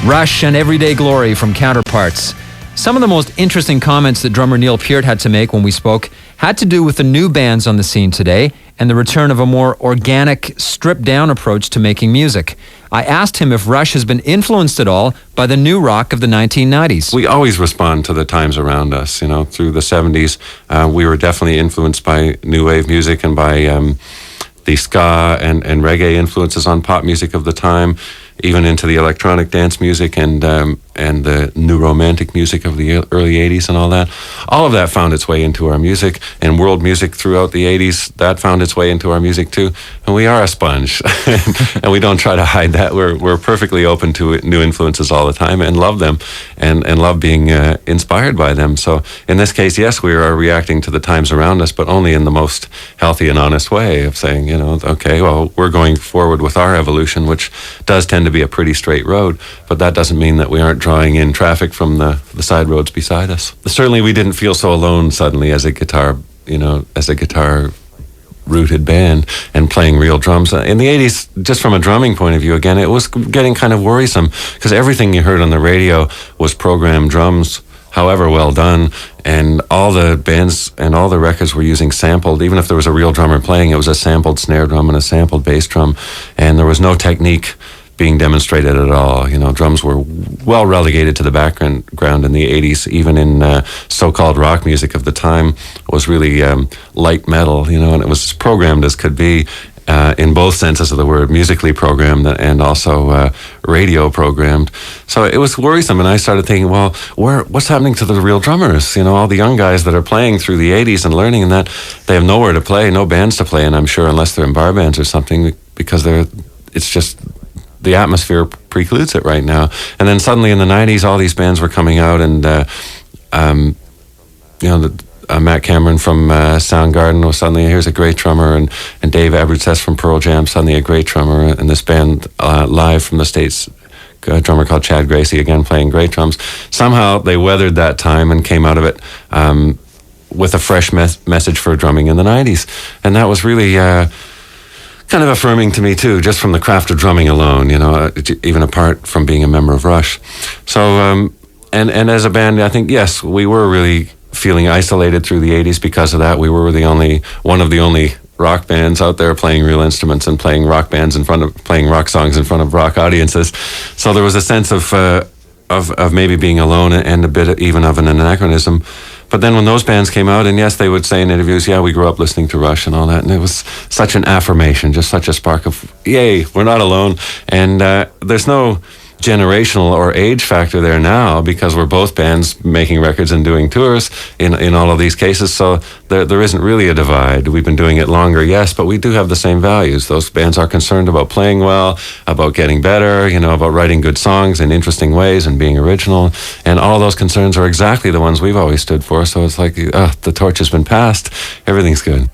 Rush and Everyday Glory from Counterparts. Some of the most interesting comments that drummer Neil Peart had to make when we spoke had to do with the new bands on the scene today and the return of a more organic, stripped-down approach to making music. I asked him if Rush has been influenced at all by the new rock of the 1990s.
We always respond to the times around us. You know, through the 70s, we were definitely influenced by new wave music and by the ska and reggae influences on pop music of the time, even into the electronic dance music and the new romantic music of the early 80s and all that. All of that found its way into our music, and world music throughout the 80s, that found its way into our music too. And we are a sponge, and we don't try to hide that. We're perfectly open to new influences all the time and love them and love being inspired by them. So in this case, yes, we are reacting to the times around us, but only in the most healthy and honest way of saying, you know, okay, well, we're going forward with our evolution, which does tend to be a pretty straight road, but that doesn't mean that we aren't drawing in traffic from the side roads beside us. Certainly we didn't feel so alone suddenly as a guitar rooted band and playing real drums. In the 80s, just from a drumming point of view, again, it was getting kind of worrisome because everything you heard on the radio was programmed drums, however well done, and all the bands and all the records were using sampled. Even if there was a real drummer playing, it was a sampled snare drum and a sampled bass drum, and there was no technique being demonstrated at all. You know, drums were well relegated to the background in the 80s, even in so-called rock music of the time was really light metal, you know, and it was as programmed as could be in both senses of the word, musically programmed and also radio programmed. So it was worrisome, and I started thinking, well, what's happening to the real drummers? You know, all the young guys that are playing through the 80s and learning and that, they have nowhere to play, no bands to play, and I'm sure unless they're in bar bands or something, because it's just the atmosphere precludes it right now. And then suddenly in the 90s, all these bands were coming out, and you know, Matt Cameron from Soundgarden was suddenly, here's a great drummer, and Dave Abruzzese from Pearl Jam, suddenly a great drummer, and this band live from the States, a drummer called Chad Gracie, again playing great drums. Somehow they weathered that time and came out of it with a fresh message for drumming in the 90s. And that was really kind of affirming to me too, just from the craft of drumming alone, you know, even apart from being a member of Rush. So, and as a band, I think, yes, we were really feeling isolated through the 80s because of that. We were one of the only rock bands out there playing real instruments and playing rock songs in front of rock audiences. So there was a sense of maybe being alone and a bit even of an anachronism. But then when those bands came out, and yes, they would say in interviews, yeah, we grew up listening to Rush and all that, and it was such an affirmation, just such a spark of, yay, we're not alone. And there's no generational or age factor there now, because we're both bands making records and doing tours in all of these cases, so there isn't really a divide. We've been doing it longer, yes, but we do have the same values. Those bands are concerned about playing well, about getting better, you know, about writing good songs in interesting ways and being original, and all those concerns are exactly the ones we've always stood for. So it's like, the torch has been passed, everything's good.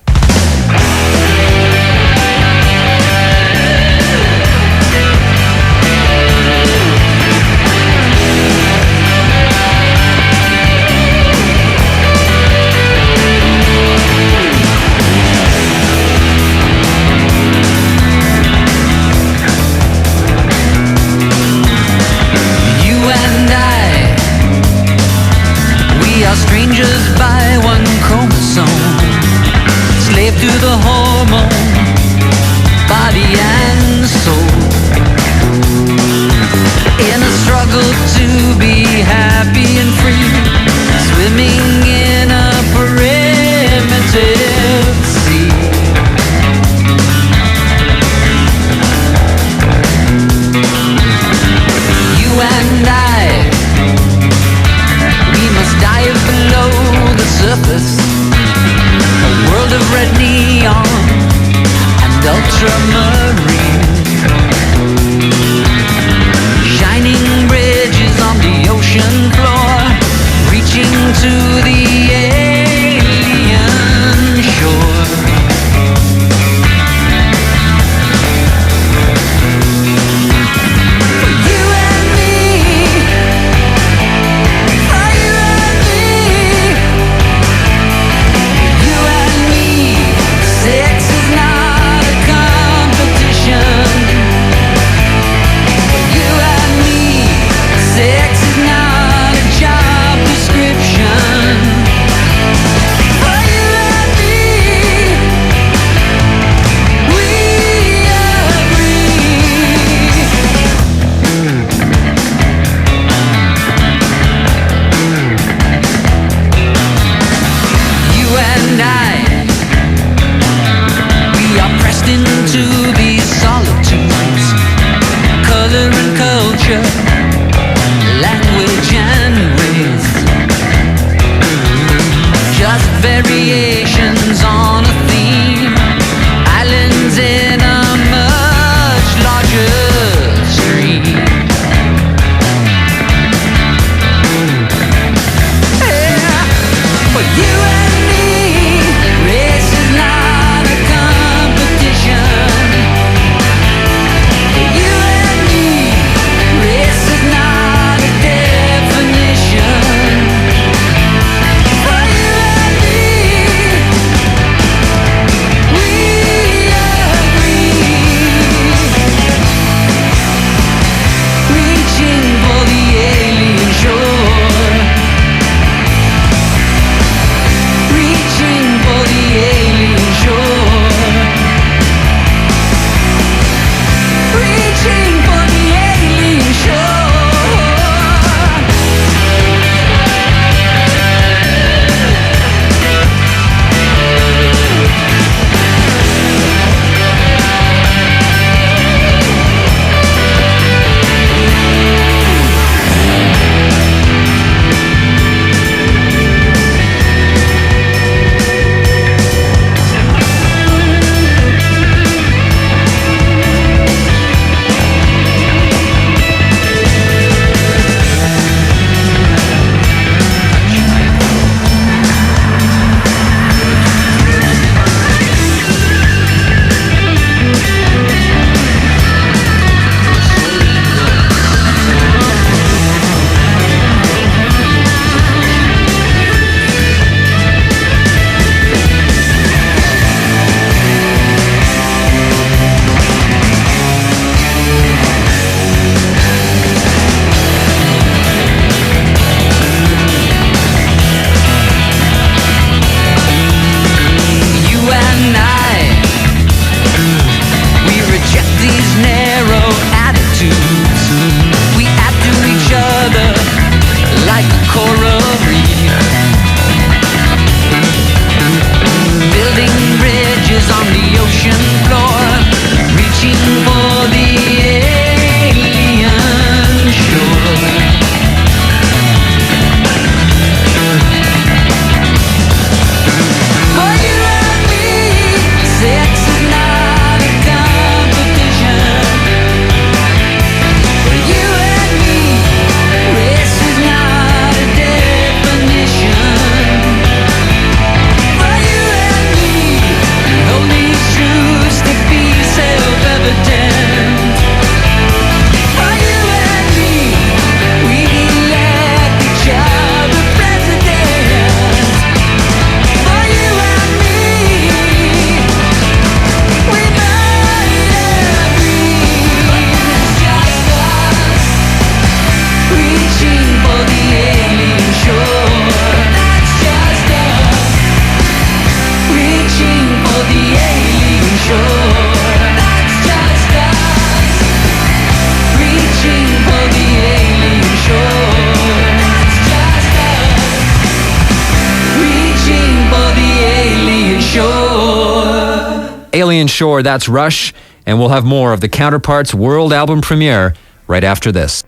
Alien Shore, that's Rush, and we'll have more of the Counterparts world album premiere right after this.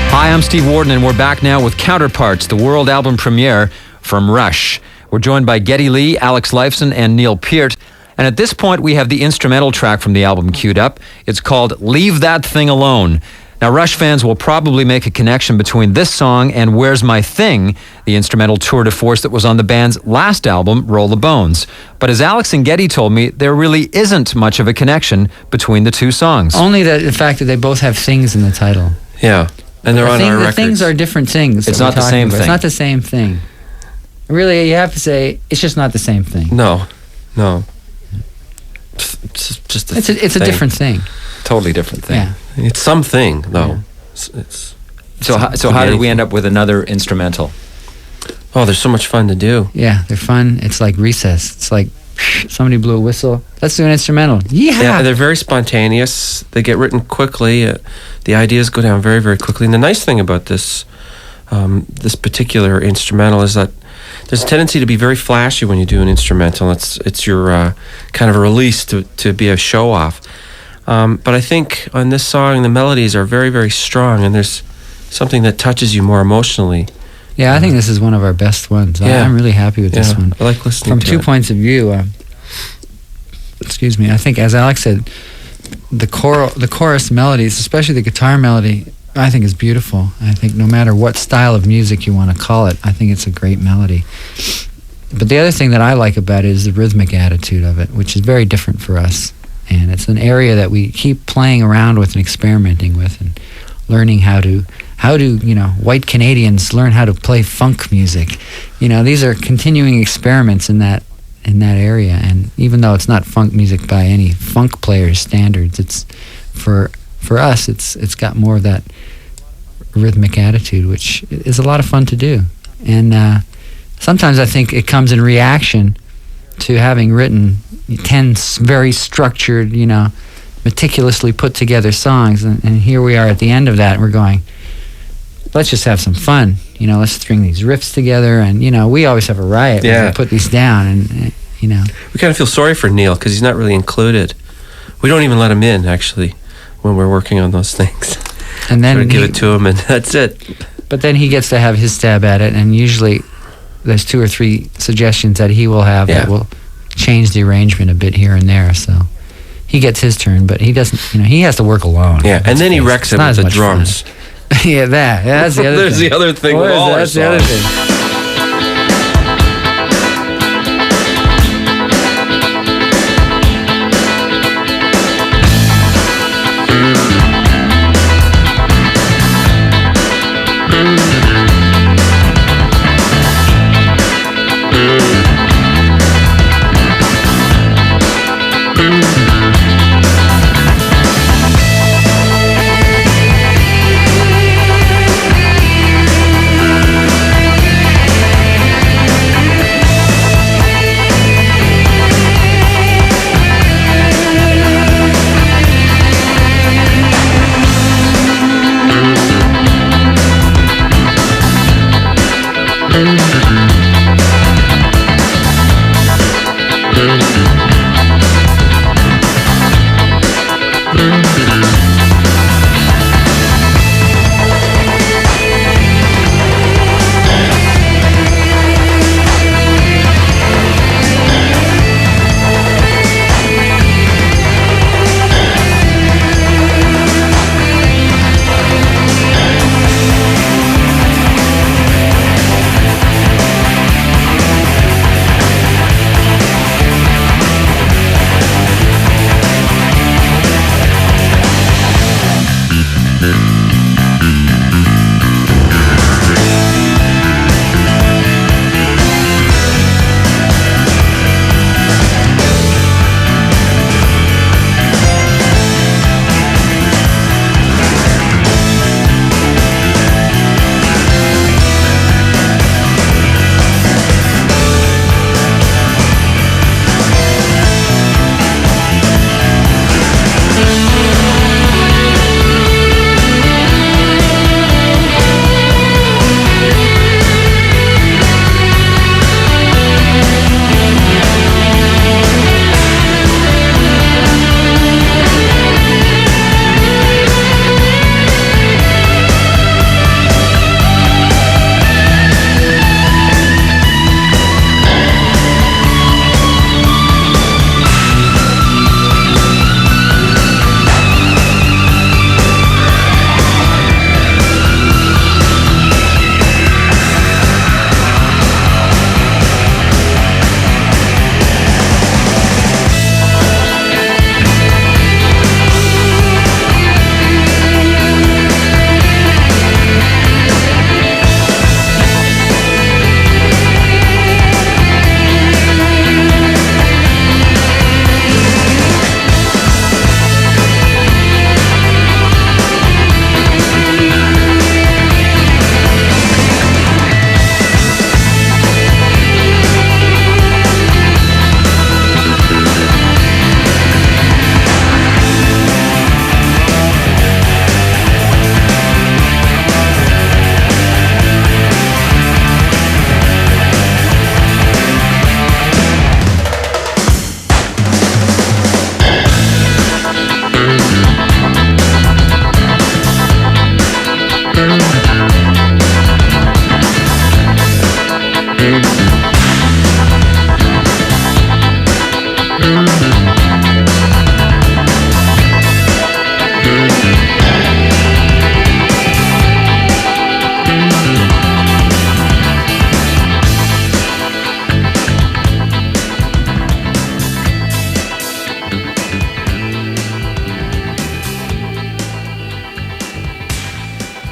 Hi, I'm Steve Warden, and we're back now with Counterparts, the world album premiere from Rush. We're joined by Geddy Lee, Alex Lifeson, and Neil Peart. And at this point, we have the instrumental track from the album queued up. It's called Leave That Thing Alone. Now, Rush fans will probably make a connection between this song and Where's My Thing, the instrumental tour de force that was on the band's last album, Roll the Bones. But as Alex and Geddy told me, there really isn't much of a connection between the two songs.
Only the fact that they both have things in the title.
Yeah. And they're on our records.
The things are different things.
It's not the same thing.
It's not the same thing. Really, you have to say, it's just not the same thing.
No. It's just
it's a different thing.
Totally different thing.
Yeah.
It's something, though.
Yeah.
So how did we end up with another instrumental?
Oh, they're so much fun to do.
Yeah, they're fun. It's like recess. It's like somebody blew a whistle. Let's do an instrumental. Yeah,
they're very spontaneous. They get written quickly. The ideas go down very, very quickly. And the nice thing about this particular instrumental is that there's a tendency to be very flashy when you do an instrumental. It's your kind of a release to be a show off. But I think on this song, the melodies are very, very strong, and there's something that touches you more emotionally.
Yeah, I think this is one of our best ones.
Yeah.
I'm really happy with this one.
I like listening
From
to
two
it.
points of view. Excuse me. I think, as Alex said, the chorus melodies, especially the guitar melody, I think is beautiful. I think no matter what style of music you want to call it, I think it's a great melody. But the other thing that I like about it is the rhythmic attitude of it, which is very different for us. And it's an area that we keep playing around with and experimenting with and learning how to white Canadians learn how to play funk music. These are continuing experiments in that area. And even though it's not funk music by any funk player's standards, it's for us, it's got more of that rhythmic attitude, which is a lot of fun to do. And sometimes I think it comes in reaction to having written 10 very structured, meticulously put together songs. And here we are at the end of that, and we're going, let's just have some fun. Let's string these riffs together. And, we always have a riot when we put these down. And,
We kind of feel sorry for Neil because he's not really included. We don't even let him in, actually, when we're working on those things.
And then
give it to him, and that's it.
But then he gets to have his stab at it, and usually there's 2 or 3 suggestions that he will have that will change the arrangement a bit here and there. So he gets his turn, but he doesn't. He has to work alone.
Yeah, and then he wrecks it with the drums.
Yeah, that's the other
There's
thing.
the other thing with all our
That's the other
songs.
thing.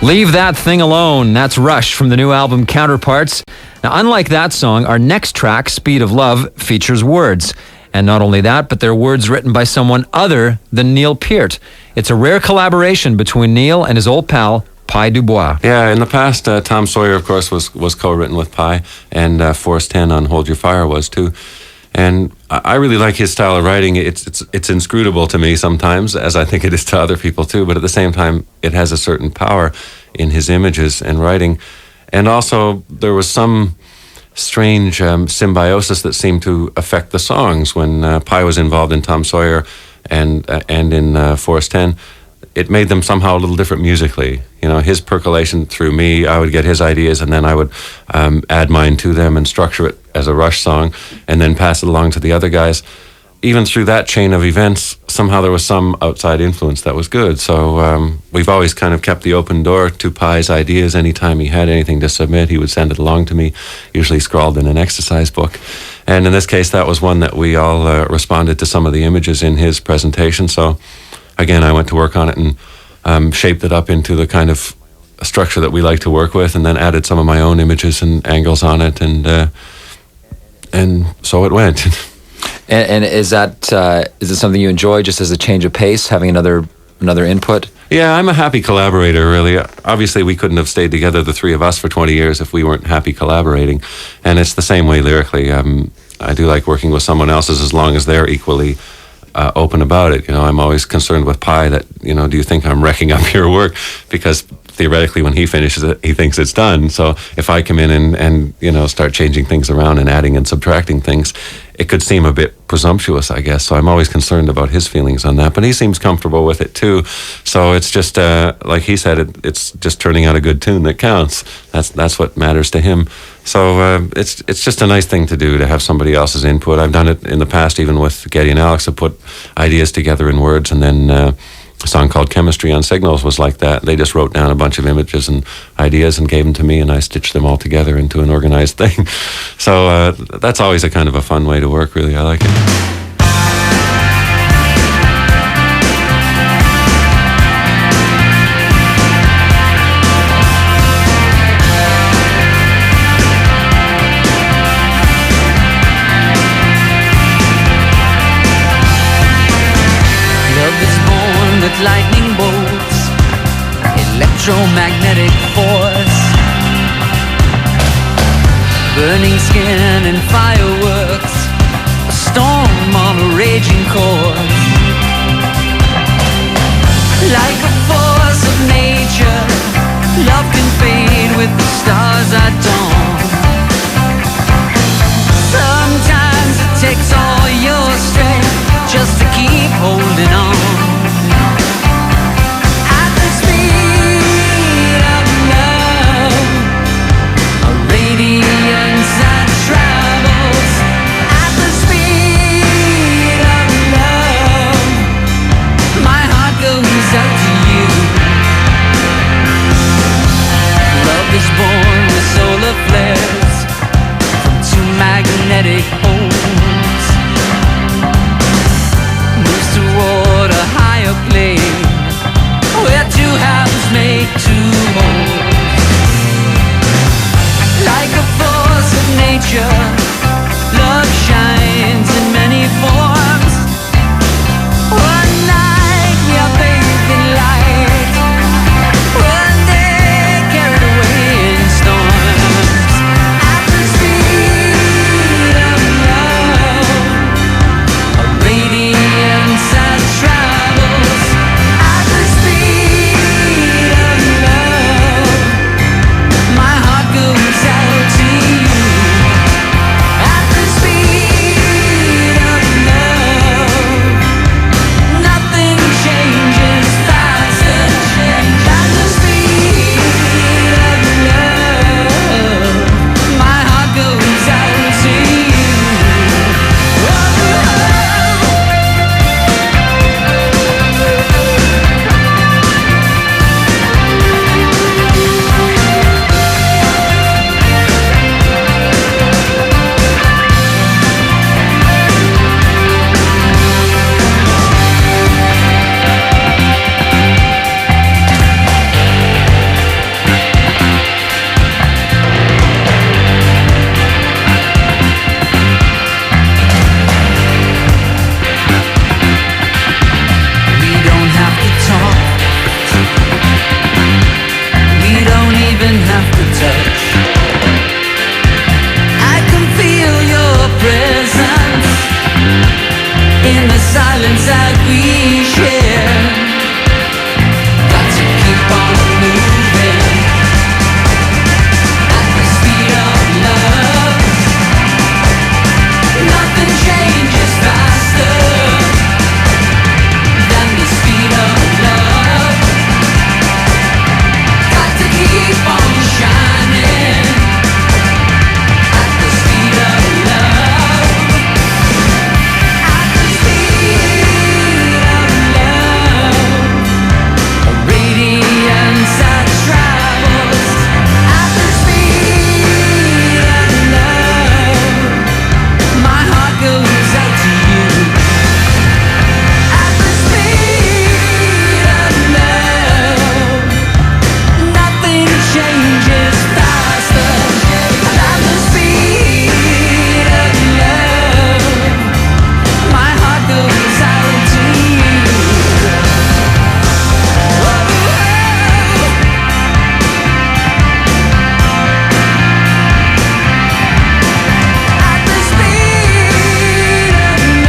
Leave That Thing Alone. That's Rush from the new album Counterparts. Now, unlike that song, our next track, Speed of Love, features words. And not only that, but they're words written by someone other than Neil Peart. It's a rare collaboration between Neil and his old pal, Pye Dubois.
Yeah, in the past, Tom Sawyer, of course, was co-written with Pye, and Force 10 on Hold Your Fire was too. And I really like his style of writing. It's inscrutable to me sometimes, as I think it is to other people too, but at the same time, it has a certain power in his images and writing. And also, there was some strange symbiosis that seemed to affect the songs when Pye was involved in Tom Sawyer and in Force 10. It made them somehow a little different musically. You know, his percolation through me, I would get his ideas and then I would add mine to them and structure it as a Rush song and then pass it along to the other guys. Even through that chain of events, somehow there was some outside influence that was good. So we've always kind of kept the open door to Pye's ideas. Anytime he had anything to submit, he would send it along to me, usually scrawled in an exercise book. And in this case, that was one that we all responded to some of the images in his presentation. So again, I went to work on it and shaped it up into the kind of structure that we like to work with, and then added some of my own images and angles on it, and so it went.
And is it something you enjoy, just as a change of pace, having another input?
Yeah, I'm a happy collaborator, really. Obviously, we couldn't have stayed together, the three of us, for 20 years if we weren't happy collaborating. And it's the same way lyrically. I do like working with someone else as long as they're equally open about it. You know, I'm always concerned with Pye that, you know, do you think I'm wrecking up your work? Because theoretically, when he finishes it, he thinks it's done. So if I come in and you know, start changing things around and adding and subtracting things, it could seem a bit presumptuous, I guess. So I'm always concerned about his feelings on that. But he seems comfortable with it too. So it's just like he said, it's just turning out a good tune that counts. That's what matters to him. So it's just a nice thing to do, to have somebody else's input. I've done it in the past, even with Geddy and Alex. I put ideas together in words, and then a song called Chemistry on Signals was like that. They just wrote down a bunch of images and ideas and gave them to me, and I stitched them all together into an organized thing. So that's always a kind of a fun way to work, really. I like it.
Lightning bolts, electromagnetic force, burning skin and fireworks, a storm on a raging course. Like a force of nature, love can fade with the stars at dawn. Sometimes it takes all your strength just to keep holding on. Born with solar silence that we share. Got to keep on moving at the speed of love. Nothing changes faster than the speed of love. Got to keep on shining at the speed of love. At the speed of love. A radiance that travels at the speed of love. My heart goes out to you. At the speed of love. Nothing changes faster than the speed of love. My heart goes out to you. At the speed of love. At the speed of love.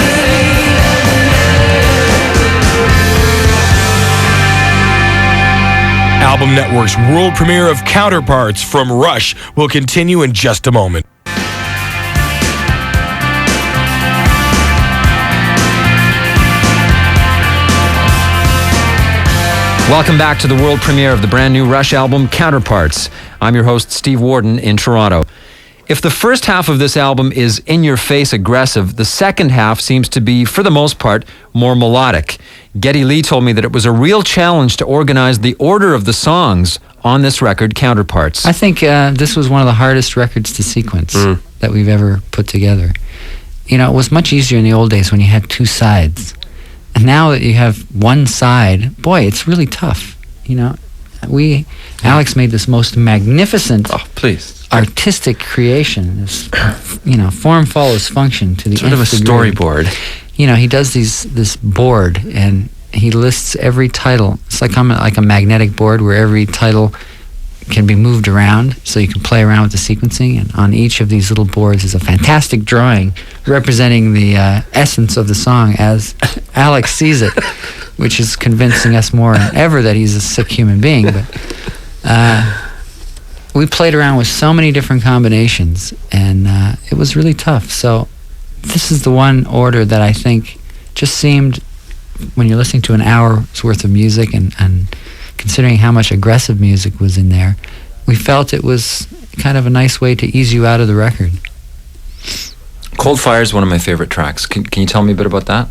At the
Album Network's world premiere of Counterparts from Rush will continue in just a moment.
Welcome back to the world premiere of the brand new Rush album, Counterparts. I'm your host, Steve Warden, in Toronto. If the first half of this album is in-your-face aggressive, the second half seems to be, for the most part, more melodic. Geddy Lee told me that it was a real challenge to organize the order of the songs on this record, Counterparts.
I think this was one of the hardest records to sequence that we've ever put together. You know, it was much easier in the old days when you had two sides. And now that you have one side, boy, it's really tough. You know, Alex made this most magnificent artistic creation. This, form follows function to the
sort of a
nth degree.
storyboard.
You know, he does this board, and he lists every title. It's like a magnetic board where every title can be moved around, so you can play around with the sequencing. And on each of these little boards is a fantastic drawing representing the essence of the song as Alex sees it, which is convincing us more than ever that he's a sick human being. But we played around with so many different combinations, and it was really tough. So this is the one order that I think just seemed, when you're listening to an hour's worth of music and considering how much aggressive music was in there, we felt it was kind of a nice way to ease you out of the record.
Cold Fire is one of my favorite tracks. Can you tell me a bit about that?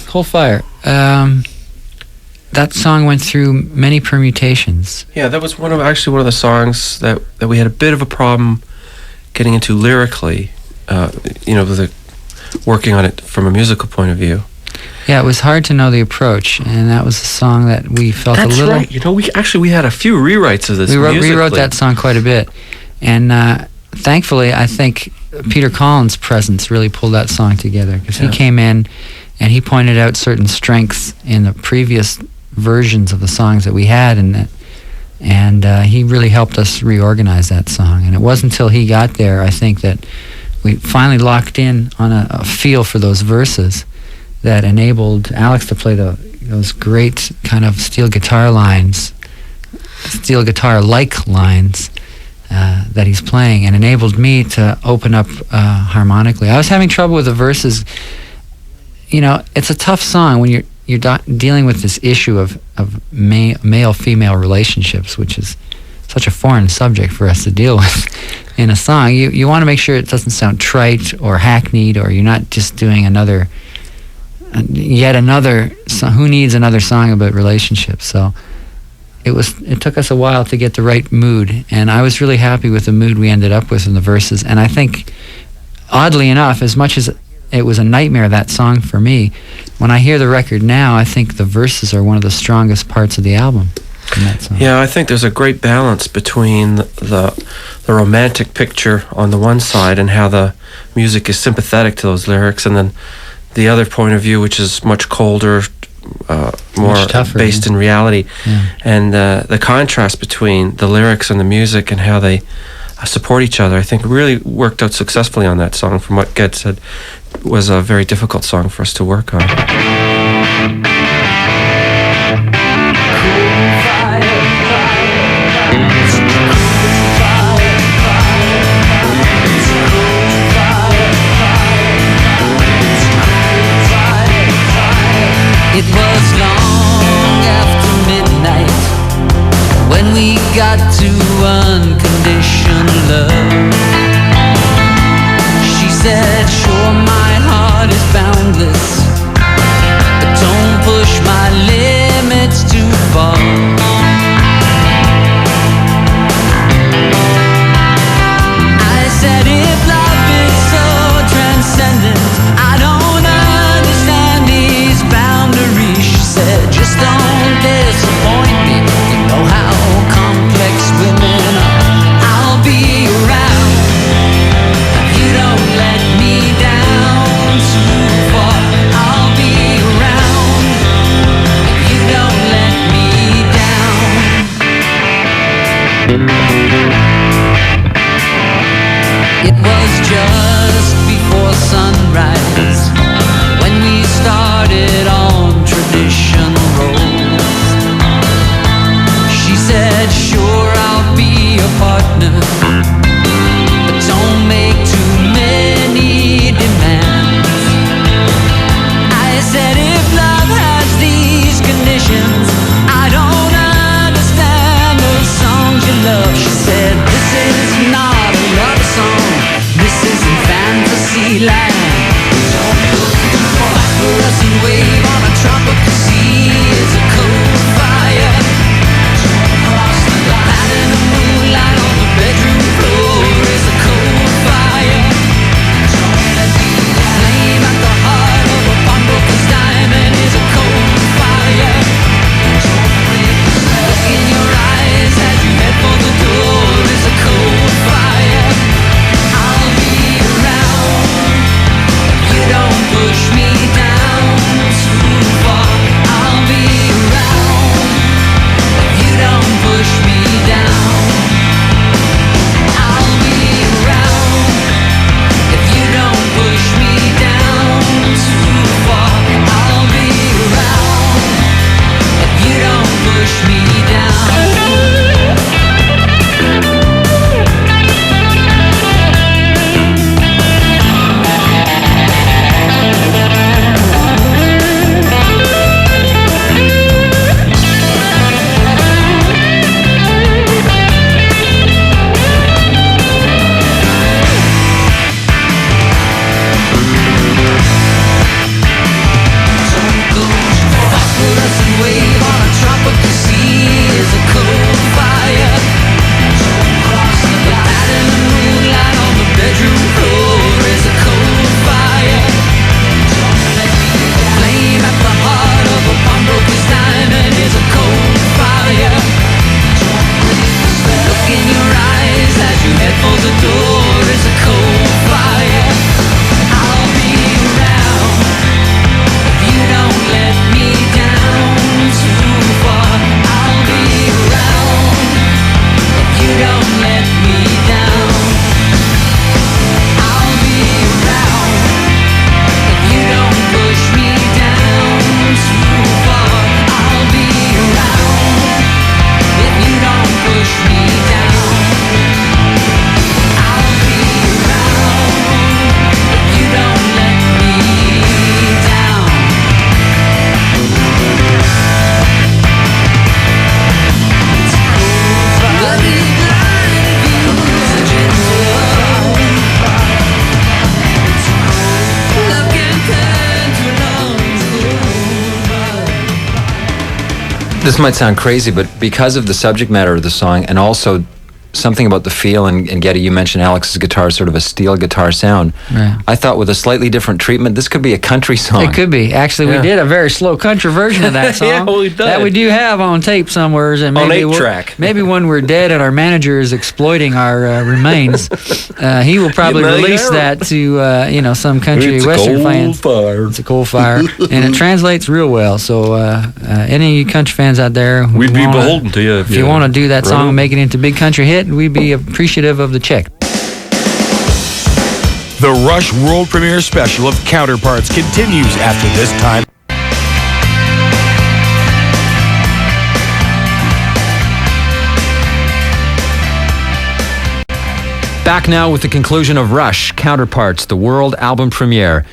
Cold Fire. That song went through many permutations.
Yeah, that was one of the songs that we had a bit of a problem getting into lyrically, working on it from a musical point of view.
Yeah, it was hard to know the approach, and that was a song that we felt
That's
a little...
right. You know, we had a few rewrites of this
We
musically.
rewrote that song quite a bit. And thankfully, I think Peter Collins' presence really pulled that song together, because he came in and he pointed out certain strengths in the previous versions of the songs that we had, and he really helped us reorganize that song. And it wasn't until he got there, I think, that we finally locked in on a feel for those verses that enabled Alex to play those great kind of steel guitar-like lines that he's playing, and enabled me to open up harmonically. I was having trouble with the verses. You know, it's a tough song when you're dealing with this issue of male-female relationships, which is such a foreign subject for us to deal with in a song. You want to make sure it doesn't sound trite or hackneyed, or you're not just doing yet another song. Who needs another song about relationships? So it took us a while to get the right mood, and I was really happy with the mood we ended up with in the verses. And I think, oddly enough, as much as it was a nightmare, that song for me, when I hear the record now, I think the verses are one of the strongest parts of the album in that song.
Yeah, I think there's a great balance between the romantic picture on the one side and how the music is sympathetic to those lyrics, and then the other point of view, which is much colder, more
tougher,
based in reality.
Yeah.
And the contrast between the lyrics and the music and how they support each other, I think really worked out successfully on that song. From what Ged said, was a very difficult song for us to work on.
It was long after midnight when we got to unconditional love. She said, sure, my heart is boundless, but don't push my limits too far. I said, if love is so transcendent, I don't understand these boundaries. She said, just don't disappoint me. You know how complex women are. I'll be around. You don't let me down too far. I'll be around. You don't let me down. It was just before sunrise when we started on traditional roads. She said, sure, I'll be a partner, but don't make too many demands. I said, if love has these conditions, I don't understand those songs you love. She said, this is not a love song, this is in fantasy land. Don't look too far for us and wave on
This might sound crazy, but because of the subject matter of the song and also something about the feel, and Geddy, you mentioned Alex's guitar is sort of a steel guitar sound.
Right.
I thought with a slightly different treatment, this could be a country song.
It could be. Actually, we did a very slow country version of that song.
Yeah, we did.
That we do have on tape somewhere. And maybe
on 8-track.
Maybe when we're dead and our manager is exploiting our remains, he will probably release that to some country western fans. It's a coal fire. And it translates real well. So any country fans out there,
We'd be beholden to you
if you want to do that song and make it into big country hit, we'd be appreciative of the check.
The Rush World Premiere Special of Counterparts continues after this time.
Back now with the conclusion of Rush, Counterparts, the world album premiere.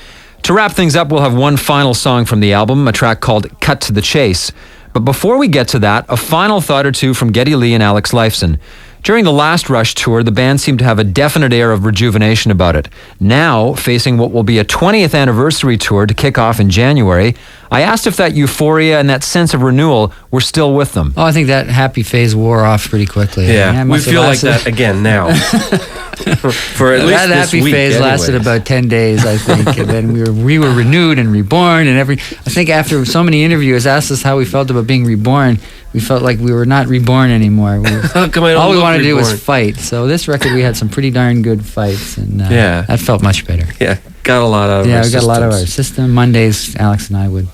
To wrap things up, we'll have one final song from the album, a track called Cut to the Chase. But before we get to that, a final thought or two from Geddy Lee and Alex Lifeson. During the last Rush tour, the band seemed to have a definite air of rejuvenation about it. Now, facing what will be a 20th anniversary tour to kick off in January, I asked if that euphoria and that sense of renewal were still with them.
Oh, I think that happy phase wore off pretty quickly.
Yeah, we feel like that again now. For at least
that
this
happy
week,
phase lasted about 10 days, I think, and then we were renewed and reborn, and I think after so many interviews asked us how we felt about being reborn, we felt like we were not reborn anymore. All we wanted to do was fight. So this record, we had some pretty darn good fights, and that felt much better.
Yeah, got a lot out of
we got a lot out of our system. Mondays, Alex and I would,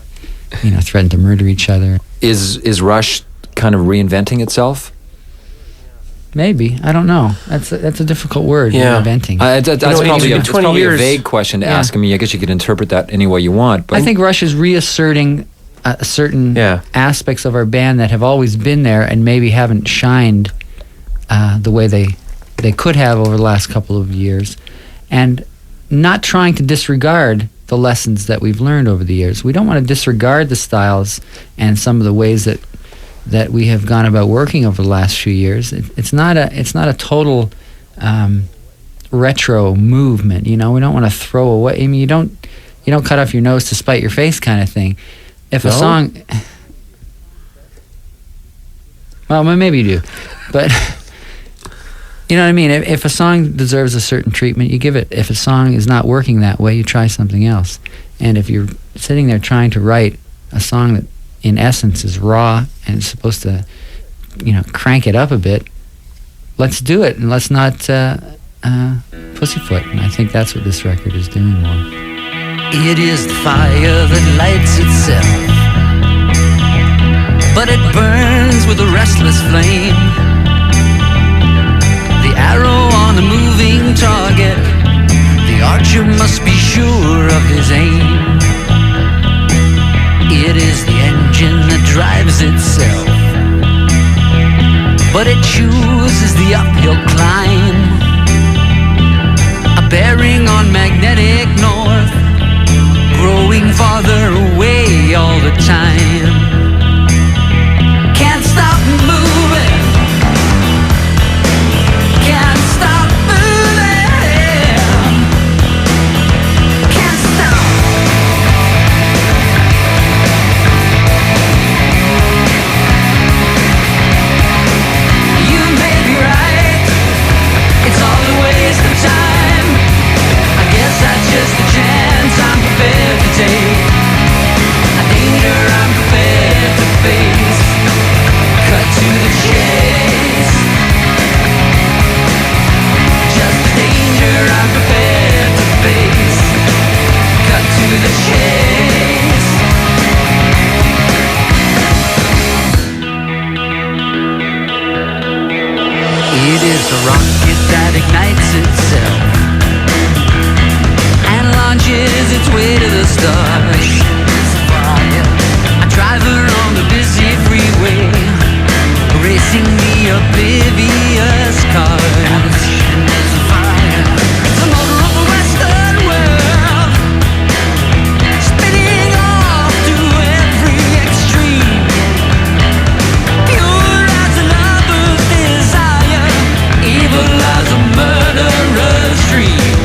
threaten to murder each other.
Is Rush kind of reinventing itself?
Maybe. I don't know. That's a difficult word, reinventing.
That's probably a
years.
vague question to ask. I mean, I guess you could interpret that any way you want. But
I think Rush is reasserting certain aspects of our band that have always been there and maybe haven't shined the way they could have over the last couple of years, and not trying to disregard the lessons that we've learned over the years. We don't want to disregard the styles and some of the ways that we have gone about working over the last few years. It's not a total retro movement. We don't want to throw away. I mean, you don't cut off your nose to spite your face kind of thing. If a song, well, maybe you do, but you know what I mean. If a song deserves a certain treatment, you give it. If a song is not working that way, you try something else. And if you're sitting there trying to write a song that in essence is raw and is supposed to, crank it up a bit, let's do it, and let's not pussyfoot. And I think that's what this record is doing more.
It is the fire that lights itself, but it burns with a restless flame. The arrow on the moving target, the archer must be sure of his aim. It is the engine that drives itself, but it chooses the uphill climb. A bearing on magnetic north, growing farther away all the time. Can't stop moving, can't stop moving, can't stop. You may be right, it's all a waste of time. I guess that's just a chance I'm prepared to take, a danger I'm prepared to face. Cut to the chase, just a danger I'm prepared to face. Cut to the chase. It is the rocket that ignites itself and launches its way to the stars. A driver on the busy freeway, racing the oblivious cars. It's the motor of the western world, spinning off to every extreme. Pure as a lover's desire, evil as a murderer's dream.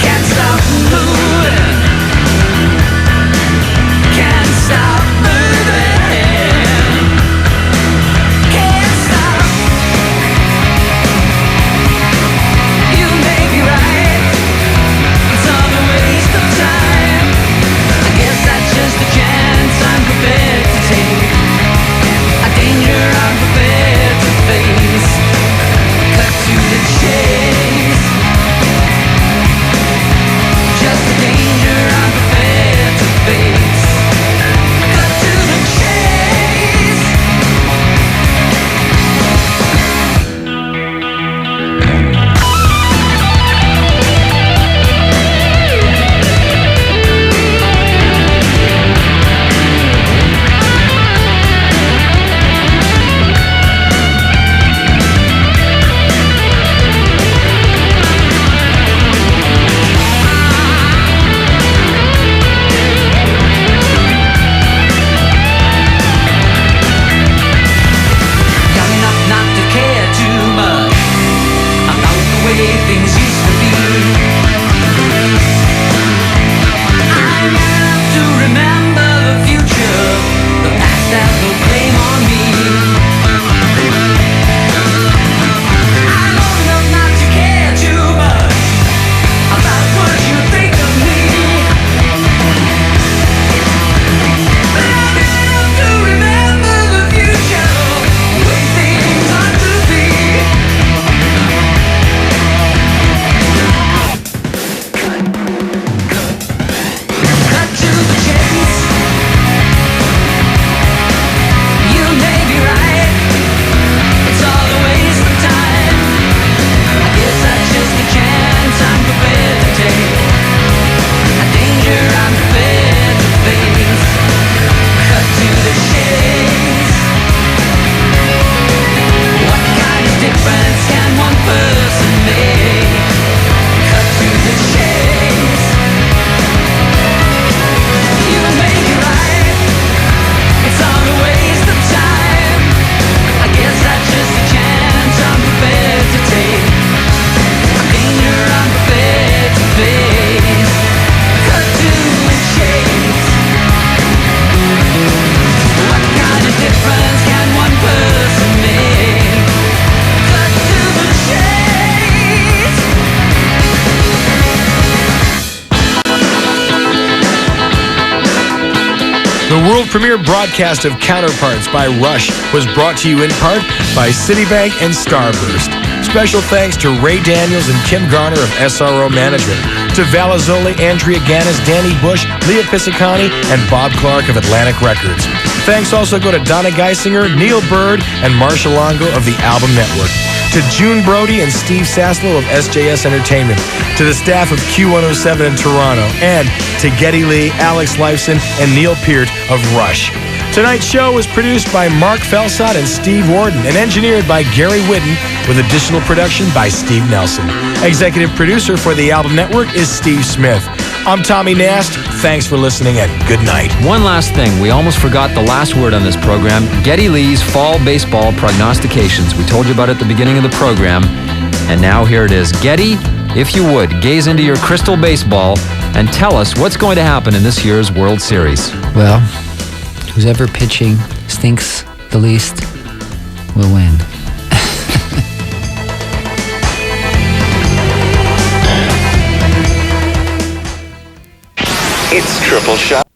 Can't stop moving, can't stop moving.
world premiere broadcast of Counterparts by Rush was brought to you in part by Citibank and Starburst. Special thanks to Ray Daniels and Kim Garner of SRO Management, to Valazzoli, Andrea Gannis, Danny Bush, Leah Pisacani, and Bob Clark of Atlantic Records. Thanks also go to Donna Geisinger, Neil Bird, and Marsha Longo of the Album Network. To June Brody and Steve Saslow of SJS Entertainment, to the staff of Q107 in Toronto, and to Geddy Lee, Alex Lifeson, and Neil Peart of Rush. Tonight's show was produced by Mark Felsot and Steve Warden and engineered by Gary Whitten with additional production by Steve Nelson. Executive producer for the Album Network is Steve Smith. I'm Tommy Nast. Thanks for listening and good night.
One last thing. We almost forgot the last word on this program. Geddy Lee's fall baseball prognostications. We told you about it at the beginning of the program. And now here it is. Geddy, if you would, gaze into your crystal baseball and tell us what's going to happen in this year's World Series.
Well, who's ever pitching stinks the least will win.
It's Triple Shot.